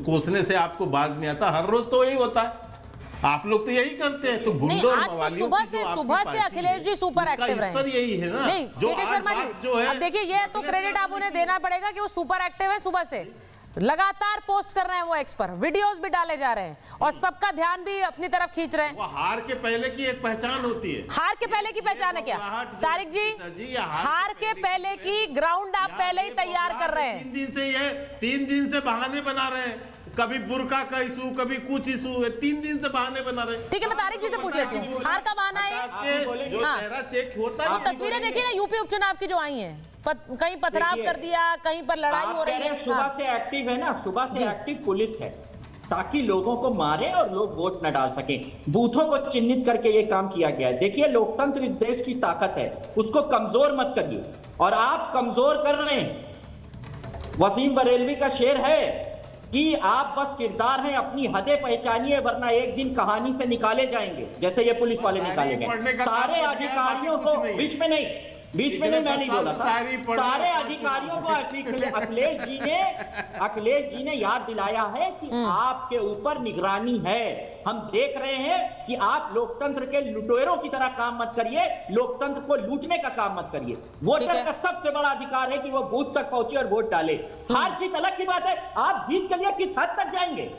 S10: कोसने से आपको बाज नहीं आता, हर रोज तो यही होता है, आप लोग तो यही करते हैं। तो गुंडों और मवालियों की जो
S7: सुबह से अखिलेश जी सुपर एक्टिव रहे हैं,
S10: यही है ना।
S7: नहीं के शर्मा जी, जो है अब देखिए ये तो क्रेडिट आप उन्हें देना पड़ेगा कि वो सुपर एक्टिव है, सुबह से लगातार पोस्ट कर रहे हैं वो एक्स पर, वीडियोस भी डाले जा रहे हैं और सबका ध्यान भी अपनी तरफ खींच रहे हैं।
S10: वो हार के पहले की एक पहचान होती है।
S7: हार के पहले की पहचान है क्या तारिक जी? हार के पहले की ग्राउंड आप पहले ही तैयार कर रहे हैं।
S10: 3 दिन से बहाने बना रहे हैं, कभी बुर्का का इशू, कभी कुछ इशू, 3 दिन से बहाने बना रहे हैं।
S7: ठीक है, मैं तारिक जी से पूछ लेती हूँ, हार का बहाना है
S10: जो चेहरा चेक होता है।
S7: तस्वीरें देखिए ना यूपी उपचुनाव की जो आई हैं, कहीं पथराव कर दिया, कहीं पर लड़ाई हो रही है।
S11: सुबह से एक्टिव है ना, सुबह से एक्टिव पुलिस है ताकि लोगों को मारे और लोग वोट न डाल सकें। बूथों को चिन्हित करके ये काम किया गया है। देखिए, लोकतंत्र इस देश की ताकत है, उसको कमजोर मत करिए, और आप कमजोर कर रहे हैं। वसीम बरेलवी का शेर है कि आप बस किरदार हैं, अपनी हदें पहचानिए वरना एक दिन कहानी से निकाले जाएंगे, जैसे ये पुलिस वाले निकाले गए। सारे अधिकारियों को बीच में नहीं, मैं नहीं बोला था, सारे अधिकारियों को अखिलेश जी ने याद दिलाया है कि आपके ऊपर निगरानी है। हम देख रहे हैं कि आप लोकतंत्र के लुटेरों की तरह काम मत करिए, लोकतंत्र को लूटने का काम मत करिए। वोटर का सबसे बड़ा अधिकार है कि वो बूथ तक पहुंचे और वोट डाले। हार जीत अलग की बात है, आप जीत के लिए किस हद तक जाएंगे?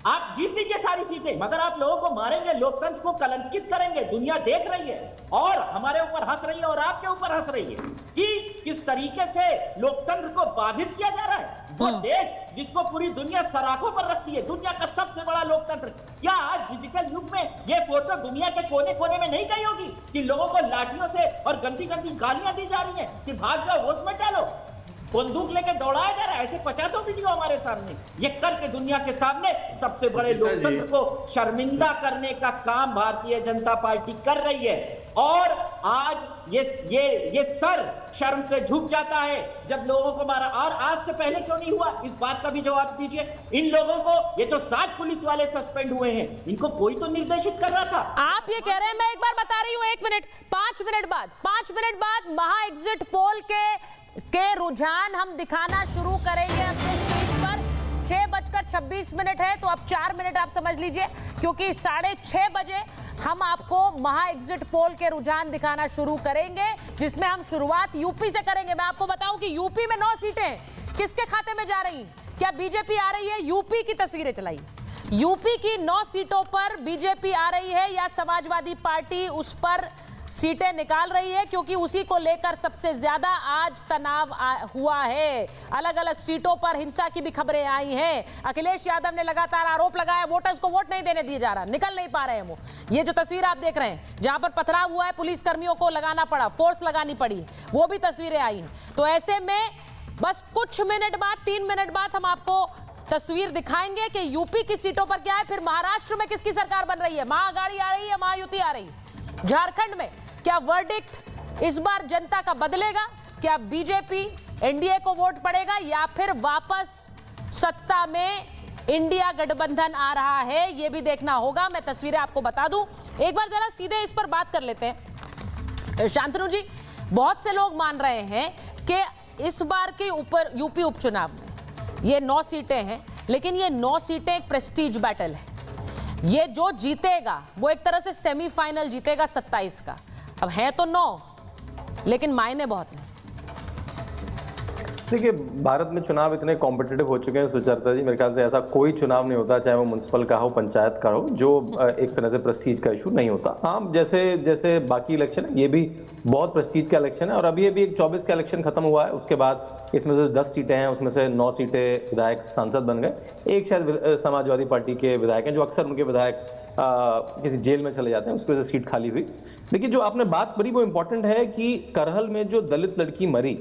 S11: आप जीत लीजिए सारी सीटें, मगर आप लोगों को मारेंगे, लोकतंत्र को कलंकित करेंगे। दुनिया देख रही है और हमारे ऊपर हंस रही है और आपके ऊपर हंस रही है कि किस तरीके से लोकतंत्र को बाधित किया जा रहा है। वो देश जिसको पूरी दुनिया सराखों पर रखती है, दुनिया का सबसे बड़ा लोकतंत्र, क्या आज डिजिटल युग में ये फोटो दुनिया के कोने कोने में नहीं गई होगी कि लोगों को लाठियों से और गंदी गंदी गालियां दी जा रही है कि भाग जाओ वोट मत डालो? बंदूक लेके दौड़ाया जा रहा है। ऐसे 50 वीडियो हमारे सामने, ये करके दुनिया के सामने सबसे बड़े लोकतंत्र को शर्मिंदा करने का काम भारतीय जनता पार्टी कर रही है। और आज ये सर शर्म से झुक जाता है जब लोगों को मारा। और आज से पहले क्यों नहीं हुआ, इस बात का भी जवाब दीजिए। इन लोगों को, ये जो 7 पुलिस वाले सस्पेंड हुए हैं, इनको कोई तो निर्देशित कर रहा था।
S7: आप ये कह रहे हैं, मैं एक बार बता रही हूं, 1 मिनट, 5 मिनट बाद महा एग्जिट पोल के रुझान हम दिखाना शुरू करेंगे अपने स्क्रीन पर। 6:26 है, तो अब 4 मिनट आप समझ लीजिए, क्योंकि 6:30 बजे हम आपको महा एग्जिट पोल के रुझान दिखाना शुरू करेंगे, जिसमें हम शुरुआत यूपी से करेंगे। मैं आपको बताऊं कि यूपी में 9 सीटें किसके खाते में जा रही, क्या बीजेपी आ रही है? यूपी की तस्वीरें चलाई, यूपी की 9 सीटों पर बीजेपी आ रही है या समाजवादी पार्टी उस पर सीटें निकाल रही है, क्योंकि उसी को लेकर सबसे ज्यादा आज तनाव हुआ है। अलग अलग सीटों पर हिंसा की भी खबरें आई हैं। अखिलेश यादव ने लगातार आरोप लगाया, वोटर्स को वोट नहीं देने दिया जा रहा, निकल नहीं पा रहे हैं वो। ये जो तस्वीर आप देख रहे हैं, जहां पर पथराव हुआ है, पुलिस कर्मियों को लगाना पड़ा, फोर्स लगानी पड़ी, वो भी तस्वीरें आई हैं। तो ऐसे में बस कुछ मिनट बाद, 3 मिनट बाद हम आपको तस्वीर दिखाएंगे कि यूपी की सीटों पर क्या है, फिर महाराष्ट्र में किसकी सरकार बन रही है, महाअघाड़ी आ रही है, महायुति आ रही है। झारखंड में क्या वर्डिक्ट इस बार जनता का बदलेगा? क्या बीजेपी एनडीए को वोट पड़ेगा या फिर वापस सत्ता में इंडिया गठबंधन आ रहा है? यह भी देखना होगा। मैं तस्वीरें आपको बता दूं, एक बार जरा सीधे इस पर बात कर लेते हैं। शांतनु जी, बहुत से लोग मान रहे हैं कि इस बार के ऊपर यूपी उपचुनाव में ये 9 सीटें हैं, लेकिन ये 9 सीटें एक प्रेस्टीज बैटल है। ये जो जीतेगा वो एक तरह से सेमीफाइनल जीतेगा 27 का। अब है तो 9, लेकिन मायने बहुत नहीं।
S12: देखिए, भारत में चुनाव इतने कॉम्पिटिटिव हो चुके हैं सुचरिता जी, मेरे ख्याल से ऐसा कोई चुनाव नहीं होता, चाहे वो म्युनिसिपल का हो, पंचायत का हो, जो एक तरह से प्रेस्टीज का इशू नहीं होता। हाँ, जैसे बाकी इलेक्शन है, ये भी बहुत प्रेस्टीज का इलेक्शन है। और अभी एक 24 का इलेक्शन खत्म हुआ है, उसके बाद इसमें से 10 सीटें हैं, उसमें से 9 सीटें विधायक सांसद बन गए। एक शायद समाजवादी पार्टी के विधायक हैं, जो अक्सर उनके विधायक किसी जेल में चले जाते हैं, उसकी वजह से सीट खाली हुई। लेकिन जो आपने बात करी वो इंपॉर्टेंट है कि करहल में जो दलित लड़की मरी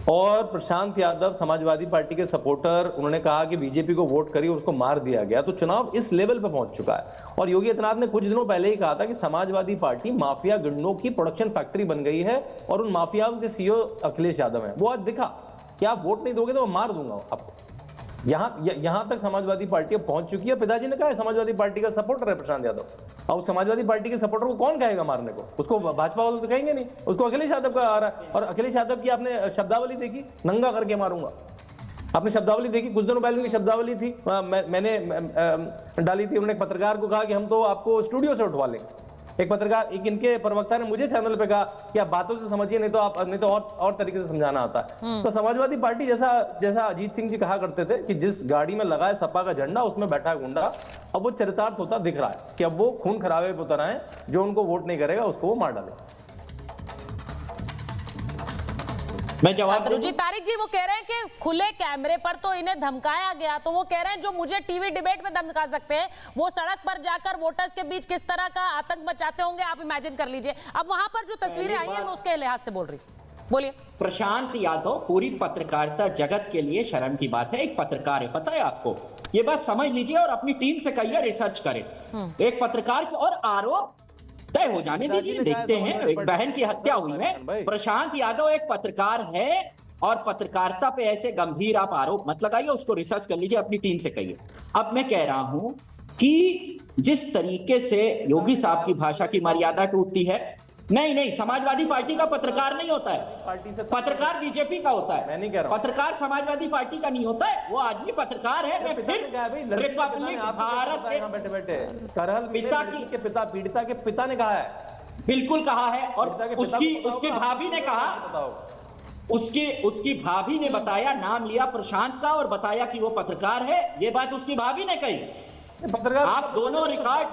S12: और प्रशांत यादव समाजवादी पार्टी के सपोर्टर, उन्होंने कहा कि बीजेपी को वोट करिए, उसको मार दिया गया। तो चुनाव इस लेवल पर पहुंच चुका है। और योगी आदित्यनाथ ने कुछ दिनों पहले ही कहा था कि समाजवादी पार्टी माफिया गुंडों की प्रोडक्शन फैक्ट्री बन गई है और उन माफियाओं के सीईओ अखिलेश यादव हैं। वो आज दिखा कि आप वोट नहीं दोगे तो मैं मार दूंगा आपको। यहां तक समाजवादी पार्टी पहुंच चुकी है। पिताजी ने कहा समाजवादी पार्टी का सपोर्टर है प्रशांत यादव, और समाजवादी पार्टी के सपोर्टर को कौन कहेगा मारने को? उसको भाजपा वाले तो कहेंगे नहीं, उसको अखिलेश यादव का आ रहा है। और अखिलेश यादव की आपने शब्दावली देखी, नंगा करके मारूंगा। आपने शब्दावली देखी, कुछ दिनों पहले उनकी शब्दावली थी, मैंने डाली थी। उन्होंने एक पत्रकार को कहा कि हम तो आपको स्टूडियो से उठवा लेंगे। एक पत्रकार, एक इनके प्रवक्ता ने मुझे चैनल पे कहा कि आप बातों से समझिए, नहीं तो और तरीके से समझाना आता है। तो समाजवादी पार्टी जैसा अजीत सिंह जी कहा करते थे कि जिस गाड़ी में लगा है सपा का झंडा, उसमें बैठा है गुंडा, अब वो चरितार्थ होता दिख रहा है कि अब वो खून खराबे पे उतर आए, जो उनको वोट नहीं करेगा उसको वो मार डाले।
S11: मैं जवाब दूं
S7: जी, तारिक जी वो कह रहे हैं कि खुले कैमरे पर तो इन्हें धमकाया गया, तो वो कह रहे हैं जो मुझे टीवी डिबेट में धमका सकते हैं, वो सड़क पर जाकर वोटर्स के बीच किस तरह का आतंक मचाते होंगे, आप इमेजिन कर लीजिए। अब वहां पर जो तस्वीरें आई हैं, मैं उसके लिहाज से बोल रही हूँ। बोलिए।
S11: प्रशांत यादव पूरी पत्रकारिता जगत के लिए शर्म की बात है। एक पत्रकार है, पता है आपको, ये बात समझ लीजिए और अपनी टीम से कहिए, रिसर्च करें। एक पत्रकार के और आरोप तय हो जाने दीजिए, देखते हैं। एक बहन की हत्या हुई है, प्रशांत यादव एक पत्रकार है और पत्रकारिता पे ऐसे गंभीर आप आरोप मत लगाइए, उसको रिसर्च कर लीजिए, अपनी टीम से कहिए। अब मैं कह रहा हूं कि जिस तरीके से योगी साहब की भाषा की मर्यादा टूटती है, नहीं, समाजवादी पार्टी का पत्रकार नहीं होता है, पत्रकार बीजेपी का होता है।
S12: मैं नहीं कह रहा हूं,
S11: पत्रकार समाजवादी पार्टी का नहीं होता है, वो आदमी पत्रकार है। मैं फिर रिपब्लिक भारत
S12: बैठे करहल पिता के पिता, पीड़िता के पिता ने कहा है,
S11: बिल्कुल कहा है। और उसकी भाभी ने कहा, उसकी भाभी ने बताया, नाम लिया प्रशांत का और बताया कि वो पत्रकार है। ये बात उसकी भाभी ने कही।
S12: पत्रकार,
S11: आप दोनों रिकॉर्ड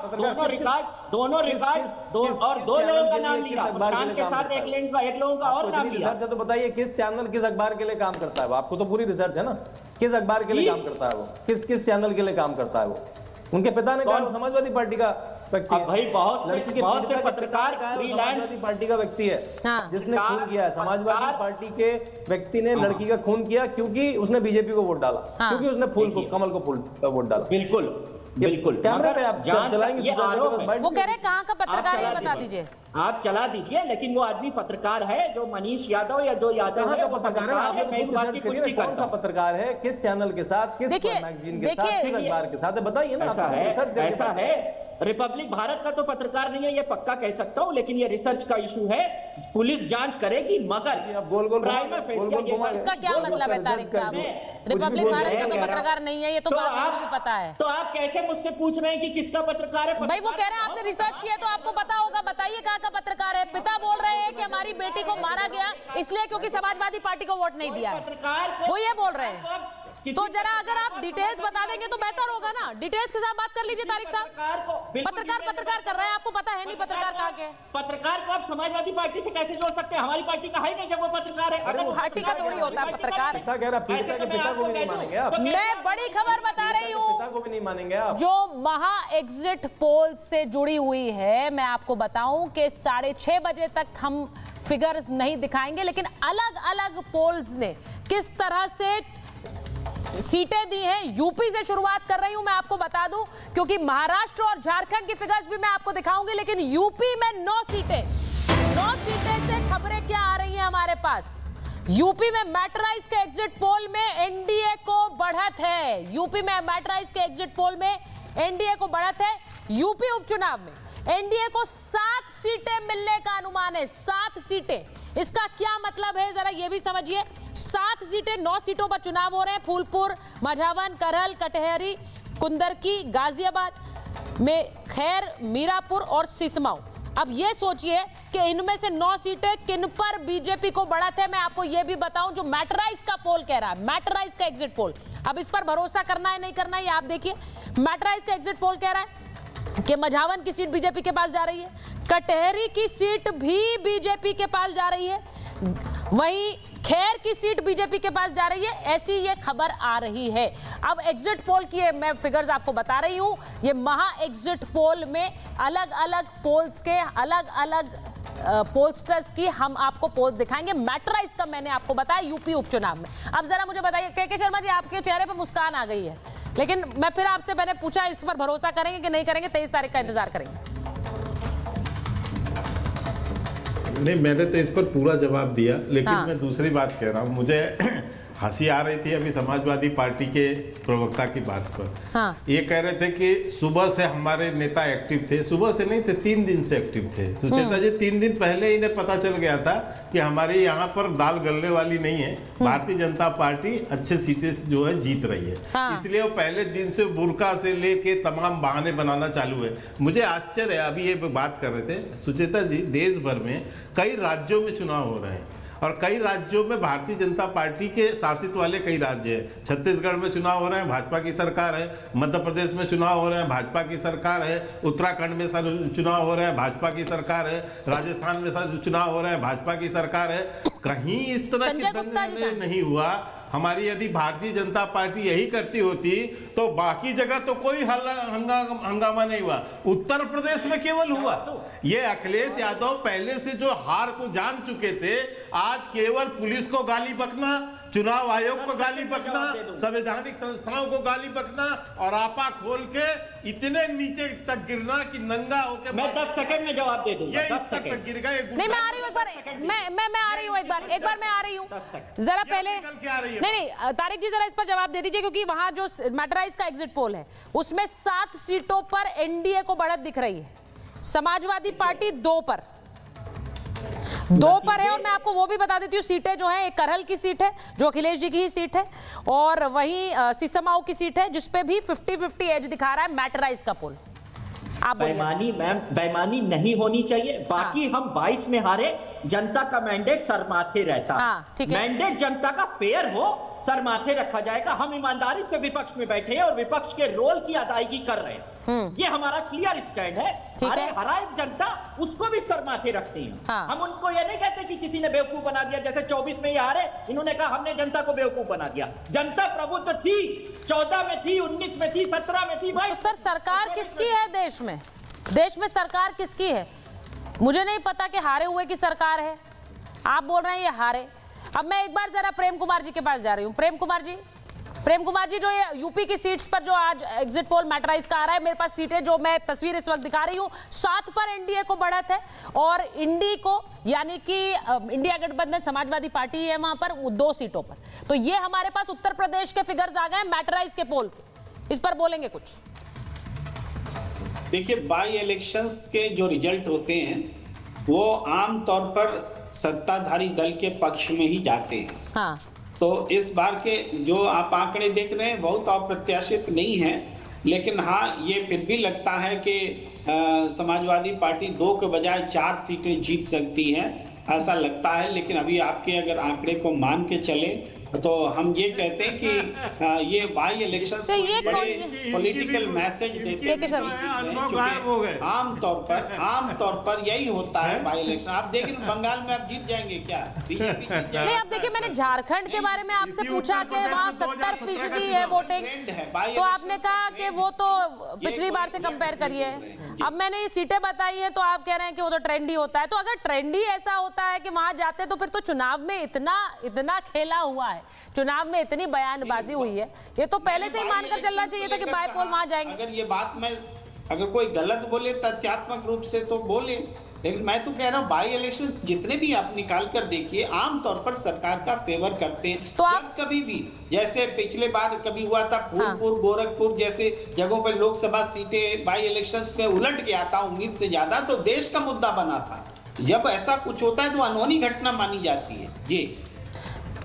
S11: और 2 लोगों का नाम लिया, प्रशांत के साथ एक लोगों का और नाम लिया।
S12: तो बताइए किस चैनल, किस अखबार के लिए काम करता है वो? आपको तो पूरी रिसर्च है ना, किस अखबार के लिए काम करता है वो, किस चैनल के लिए काम करता है वो? उनके पिता ने कहा समाजवादी पार्टी का व्यक्ति है।
S11: भाई बहुत
S12: लड़की के
S11: से
S12: पिता
S11: पत्रकार
S12: समाजवादी पार्टी का व्यक्ति है जिसने खून किया है। समाजवादी पार्टी के व्यक्ति ने लड़की का खून किया क्योंकि उसने बीजेपी को वोट डाला, क्योंकि उसने फूल को, कमल को फूल वोट डाला।
S11: बिल्कुल बिल्कुल।
S12: कैमरे पे आप चलाएंगे,
S7: वो कह रहे हैं कहाँ का पत्रकार है, बता दीजिए।
S11: आप चला दीजिए, लेकिन वो आदमी पत्रकार है जो मनीष यादव या जो यादव है, वो पत्रकार है। मैं इस बात की पुष्टि करता हूं।
S12: कौन सा पत्रकार है, किस चैनल के साथ, किस मैगजीन के साथ, किस अखबार के साथ, बताइए ना।
S11: ऐसा है रिपब्लिक भारत का तो पत्रकार नहीं है, ये पक्का कह सकता हूं, लेकिन ये रिसर्च का इशू है। पुलिस जांच करेगी, मगर
S7: इसका क्या मतलब है तारिक साहब? रिपब्लिक भारत का तो पत्रकार नहीं है, ये तो आपको भी पता है।
S11: तो आप कैसे मुझसे पूछ रहे हैं कि किसका पत्रकार है?
S7: भाई वो कह रहे हैं आपने रिसर्च किया तो आपको पता होगा, बताइए कहाँ का पत्रकार है। पिता बोल रहे हैं कि हमारी बेटी को मारा गया इसलिए क्योंकि समाजवादी पार्टी को वोट नहीं दिया है, वो ये बोल रहे हैं। तो जरा अगर आप डिटेल्स बता देंगे तो बेहतर होगा ना। डिटेल्स के साथ बात कर लीजिए तारिक साहब। पत्रकार कर रहे हैं, आपको पता है नहीं पत्रकार कहाँ के?
S11: पत्रकार को आप समाजवादी पार्टी से कैसे जोड़ सकते हैं? हमारी पार्टी का है नहीं जब वो पत्रकार है। अगर
S7: पार्टी का थोड़ी होता है पत्रकार। मैं बड़ी खबर बता रही हूँ,
S12: पिता को भी नहीं मानेंगे आप।
S7: जो महा एग्जिट पोल से जुड़ी हुई है, मैं आपको बताऊं कि 6:30 बजे तक हम फिगर्स नहीं दिखाएंगे, लेकिन अलग अलग पोल्स ने किस तरह से सीटें दी हैं। यूपी से शुरुआत कर रही हूं, मैं आपको बता दूं, क्योंकि महाराष्ट्र और झारखंड की फिगर्स भी मैं आपको दिखाऊंगी, लेकिन यूपी में 9 सीटें से खबरें क्या आ रही हैं हमारे पास। यूपी में मैटराइज के एग्जिट पोल में एनडीए को बढ़त है। यूपी में मैटराइज के एग्जिट पोल में एनडीए को बढ़त है। यूपी उपचुनाव में एनडीए को 7 सीटें मिलने का अनुमान है। 7 सीटें, इसका क्या मतलब है जरा ये भी समझिए। 7 सीटें, 9 सीटों पर चुनाव हो रहे हैं। फूलपुर, मझावन, करहल, कटहरी, कुंदरकी, गाजियाबाद में खैर, मीरापुर और सिसमाऊ। अब ये सोचिए कि इनमें से 9 सीटें किन पर बीजेपी को बढ़त है। मैं आपको ये भी बताऊं, जो मैटराइज का पोल कह रहा है, मैटराइज का एग्जिट पोल, अब इस पर भरोसा करना है नहीं करना है ये आप देखिए। मैटराइज का एग्जिट पोल कह रहा है कि मझावन की सीट बीजेपी के पास जा रही है, कटहरी की सीट भी बीजेपी के पास जा रही है, वहीं खैर की सीट बीजेपी के पास जा रही है, ऐसी ये खबर आ रही है। अब एग्जिट पोल की मैं फिगर्स आपको बता रही हूं। ये महा एग्जिट पोल में अलग अलग पोल्स के अलग अलग पोलस्टर्स की हम आपको पोल दिखाएंगे। मैटराइज का मैंने आपको बताया यूपी उपचुनाव में। अब जरा मुझे बताइए के शर्मा जी, आपके चेहरे पर मुस्कान आ गई है, लेकिन मैं फिर आपसे मैंने पूछा इस पर भरोसा करेंगे कि नहीं करेंगे? 23 तारीख का इंतजार करेंगे?
S10: नहीं, मैंने तो इस पर पूरा जवाब दिया, लेकिन मैं दूसरी बात कह रहा हूँ। मुझे हंसी आ रही थी अभी समाजवादी पार्टी के प्रवक्ता की बात पर। ये कह रहे थे कि सुबह से हमारे नेता एक्टिव थे। सुबह से नहीं थे, 3 दिन से एक्टिव थे। सुचेता जी, 3 दिन पहले इन्हें पता चल गया था कि हमारे यहाँ पर दाल गलने वाली नहीं है, भारतीय जनता पार्टी अच्छे सीटें जो है जीत रही है। इसलिए वो पहले दिन से बुरका से लेके तमाम बहाने बनाना चालू है। मुझे आश्चर्य है, अभी ये बात कर रहे थे सुचेता जी, देश भर में कई राज्यों में चुनाव हो रहे हैं और कई राज्यों में भारतीय जनता पार्टी के शासित वाले कई राज्य हैं। छत्तीसगढ़ में चुनाव हो रहे हैं, भाजपा की सरकार है। मध्य प्रदेश में चुनाव हो रहे हैं, भाजपा की सरकार है। उत्तराखंड में चुनाव हो रहे हैं, भाजपा की सरकार है। राजस्थान में चुनाव हो रहे हैं, भाजपा की सरकार है। कहीं इस तरह की दंगल नहीं हुआ। हमारी यदि भारतीय जनता पार्टी यही करती होती तो बाकी जगह तो कोई हंगामा नहीं हुआ, उत्तर प्रदेश में केवल हुआ। ये अखिलेश यादव पहले से जो हार को जान चुके थे, आज केवल पुलिस को गाली बकना, चुनाव आयोग को गाली बकना, संवैधानिक संस्थाओं को गाली बकना और आपा खोल के इतने नीचे तक गिरना कि नंगा होकर
S11: मैं 10 सेकंड में जवाब दे दूंगा। 10 सेकंड
S10: गिर गए।
S7: नहीं, मैं आ रही हूँ एक बार, मैं आ रही हूँ एक बार मैं आ रही हूँ जरा पहले। नहीं, तारिक जी जरा इस पर जवाब दे दीजिए, क्योंकि वहां जो मैटराइज का एग्जिट पोल है उसमें 7 सीटों पर एनडीए को बढ़त दिख रही है, समाजवादी पार्टी 2 पर है। और मैं आपको वो भी बता देती हूँ, सीटें जो है, एक करहल की सीट है जो अखिलेश जी की ही सीट है, और वहीं सिसमाऊ की सीट है जिसपे भी 50-50 एज दिखा रहा है मैटराइज का पोल। आप
S11: बेईमानी मैम, बेईमानी नहीं होनी चाहिए। बाकी हम 22 में हारे, जनता का मैंडेट सर माथे रहता है। मैंडेट जनता का फेयर हो, सर माथे रखा जाएगा। हम ईमानदारी से विपक्ष में बैठे हैं और विपक्ष के रोल की अदायगी कर रहे हैं। ये हमारा क्लियर स्टैंड है। अरे हराए जनता, उसको भी सर माथे रखती है। हम उनको ये नहीं कहते कि किसी ने बेवकूफ बना दिया, जैसे 24 में ये हारे, इन्होंने कहा हमने जनता को बेवकूफ बना दिया। जनता प्रबुद्ध थी, 14 में थी, 19 में थी, 17 में थी। भाई
S7: तो सर, सरकार किसकी है देश में? देश में सरकार किसकी है? मुझे नहीं पता कि हारे हुए की सरकार है। आप बोल रहे हैं ये हारे। अब मैं एक बार जरा प्रेम कुमार जी के पास जा रही हूँ। प्रेम कुमार जी जो ये यूपी की सीट्स पर जो आज एग्जिट पोल मैटराइज का आ रहा है, मेरे पास सीटें जो मैं तस्वीर इस वक्त दिखा रही हूँ, 7 पर एनडीए को बढ़त है और इंडी को यानी कि इंडिया गठबंधन समाजवादी पार्टी है वहां पर 2 सीटों पर। तो ये हमारे पास उत्तर प्रदेश के फिगर्स आ गए मैटराइज के पोल। इस पर बोलेंगे कुछ?
S14: देखिए, बाई इलेक्शंस के जो रिजल्ट होते हैं वो आमतौर पर सत्ताधारी दल के पक्ष में ही जाते हैं।
S7: हाँ।
S14: तो इस बार के जो आप आंकड़े देख रहे हैं बहुत अप्रत्याशित नहीं है, लेकिन हाँ ये फिर भी लगता है कि समाजवादी पार्टी 2 के बजाय 4 सीटें जीत सकती है, ऐसा लगता है। लेकिन अभी आपके अगर आंकड़े को मान के चले तो हम ये कहते हैं कि ये बाई इलेक्शन बड़े पॉलिटिकल मैसेज देते हैं। आमतौर पर यही होता है बाई इलेक्शन। आप देखिए बंगाल में आप जीत जाएंगे क्या?
S7: नहीं, अब देखिए मैंने झारखंड के बारे में आपसे पूछा कि वहाँ 70% है वोटिंग, तो आपने कहा कि वो तो पिछली बार से कंपेयर करिए। अब मैंने ये सीटें बताई है तो आप कह रहे हैं कि वो तो ट्रेंडी होता है। तो अगर ट्रेंडी ऐसा होता है कि वहां जाते तो फिर तो चुनाव में इतना खेला हुआ है, चुनाव में इतनी बयानबाजी हुई है, ये तो पहले से ही मानकर चलना चाहिए था कि बाईपोल वहां जाएंगे।
S14: अगर ये बात मैं अगर कोई गलत बोले तथ्यात्मक रूप से तो बोले, लेकिन मैं तो कह रहा हूँ बाई इलेक्शन जितने भी आप निकाल कर देखिए आमतौर पर सरकार का फेवर करते हैं। तो आप कभी भी जैसे पिछले बार कभी हुआ था फूलपुर गोरखपुर जैसे जगहों पर लोकसभा सीटें बाई इलेक्शंस में उलट गया था उम्मीद से ज्यादा, तो देश का मुद्दा बना था। जब ऐसा कुछ होता है तो अनहोनी घटना मानी जाती है। जी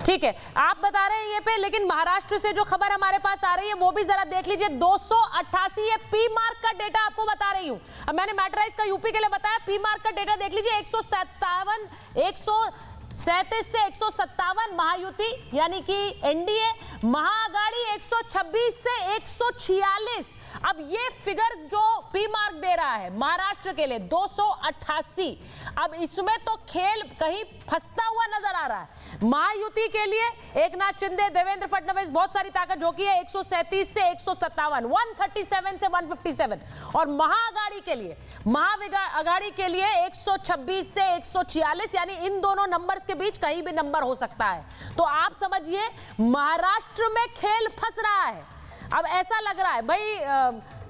S7: ठीक है, आप बता रहे हैं ये पे, लेकिन महाराष्ट्र से जो खबर हमारे पास आ रही है वो भी जरा देख लीजिए। 288 ये पी मार्क का डेटा आपको बता रही हूं। अब मैंने मैटराइज का यूपी के लिए बताया, पी मार्क का डेटा देख लीजिए। 137 से 157 महायुति यानी कि एनडीए, महाअगाड़ी 126 से 146। अब ये फिगर्स जो पी मार्क दे रहा है महाराष्ट्र के लिए 288, अब इसमें तो खेल कहीं फंसता हुआ नजर आ रहा है। महायुति के लिए एकनाथ शिंदे, देवेंद्र फडणवीस बहुत सारी ताकत झोंकी है 137 से 157, 137 से 157। और महाअगाड़ी के लिए 126 से 146, यानी इन दोनों नंबर्स के बीच कहीं भी नंबर हो सकता है। तो आप समझिए महाराष्ट्र में खेल फंस रहा है। अब ऐसा लग रहा है भाई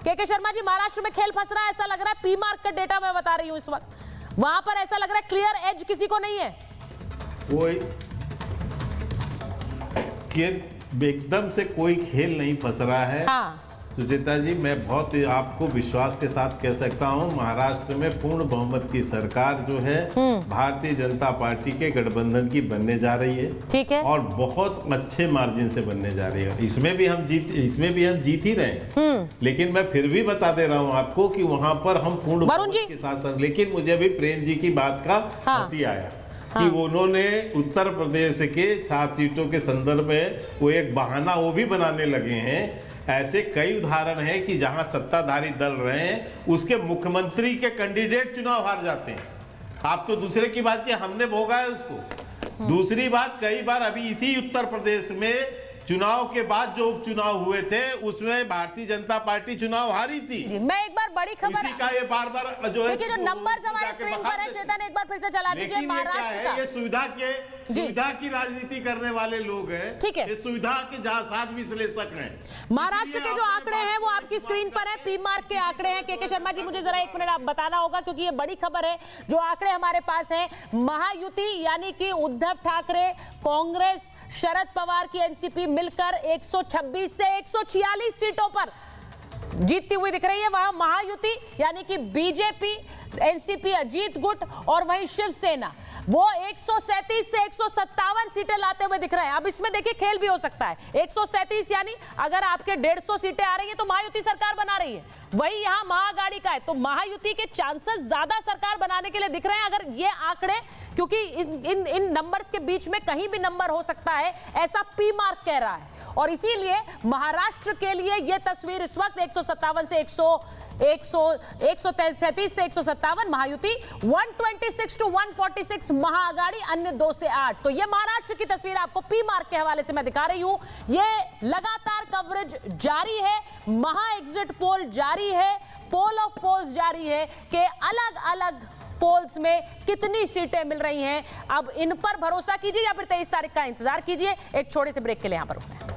S7: के शर्मा जी, महाराष्ट्र में खेल फंस रहा है, ऐसा लग रहा है। पी मार्क का डेटा मैं बता रही हूं इस वक्त, वहां पर ऐसा लग रहा है क्लियर एज किसी को नहीं है।
S10: कोई एकदम से कोई खेल नहीं फंस रहा है।
S7: हाँ।
S10: सुचेता जी, मैं बहुत आपको विश्वास के साथ कह सकता हूं, महाराष्ट्र में पूर्ण बहुमत की सरकार जो है भारतीय जनता पार्टी के गठबंधन की बनने जा रही है।
S7: ठीक है।
S10: और बहुत अच्छे मार्जिन से बनने जा रही है। इसमें भी हम जीत ही रहे हैं। लेकिन मैं फिर भी बता दे रहा हूं आपको कि वहां पर हम पूर्ण बहुमत के साथ, लेकिन मुझे भी प्रेम जी की बात का हंसी आया कि उन्होंने उत्तर प्रदेश के 7 सीटों के संदर्भ में वो एक बहाना वो भी बनाने लगे हैं। ऐसे कई उदाहरण हैं कि जहां सत्ताधारी दल रहे हैं उसके मुख्यमंत्री के कैंडिडेट चुनाव हार जाते हैं। आप तो दूसरे की बात की, हमने भोगा है उसको। दूसरी बात, कई बार अभी इसी उत्तर प्रदेश में चुनाव के बाद जो उपचुनाव हुए थे उसमें भारतीय जनता पार्टी चुनाव हारी थी।
S7: मैं एक बार बड़ी खबर
S10: का ये बार जो है,
S7: देखिए जो नंबर्स हमारे स्क्रीन पर है, चेतन एक बार फिर से चला दीजिए। महाराष्ट्र का
S10: ये सुविधा की राजनीति करने वाले लोग हैं।
S7: ठीक है,
S10: ये सुविधा के जासाज विश्लेषक हैं।
S7: महाराष्ट्र के जो आंकड़े हैं वो आपकी स्क्रीन पर है, पी मार्क के आंकड़े हैं। के शर्मा जी, मुझे जरा 1 मिनट आप बताना होगा क्योंकि ये बड़ी खबर है। जो आंकड़े हमारे पास है, महायुति यानी कि उद्धव ठाकरे, कांग्रेस, शरद पवार की एनसीपी मिलकर 126 से 146 सीटों पर जीतती हुई दिख रही है। वहां महायुति यानी कि बीजेपी, एनसीपी, अजीत गुट और वहीं शिवसेना वो 137 से 157 सीटें लाते हुए दिख रहे हैं। अब इसमें देखिए खेल भी हो सकता है। 137 यानी अगर आपके 150 सीटें आ रही है तो महायुति सरकार बना रही है, वही यहां महाअगाड़ी का है, तो महायुति के चांसेस ज्यादा सरकार बनाने के लिए दिख रहे हैं। अगर ये आंकड़े, क्योंकि इन नंबर्स के बीच में कहीं भी नंबर हो सकता है, ऐसा पी मार्क कह रहा है। और इसीलिए महाराष्ट्र के लिए यह तस्वीर इस वक्त 157 से 137 से 157 महायुति, 126 to 146 महाअगाड़ी, अन्य 2 से 8। तो ये महाराष्ट्र की तस्वीर आपको पी मार्क के हवाले से मैं दिखा रही हूं। ये लगातार कवरेज जारी है, महा एग्जिट पोल जारी है, पोल ऑफ पोल्स जारी है कि अलग अलग पोल्स में कितनी सीटें मिल रही हैं। अब इन पर भरोसा कीजिए या फिर 23 तारीख का इंतजार कीजिए। एक छोटे से ब्रेक के लिए यहां पर रुकते हैं।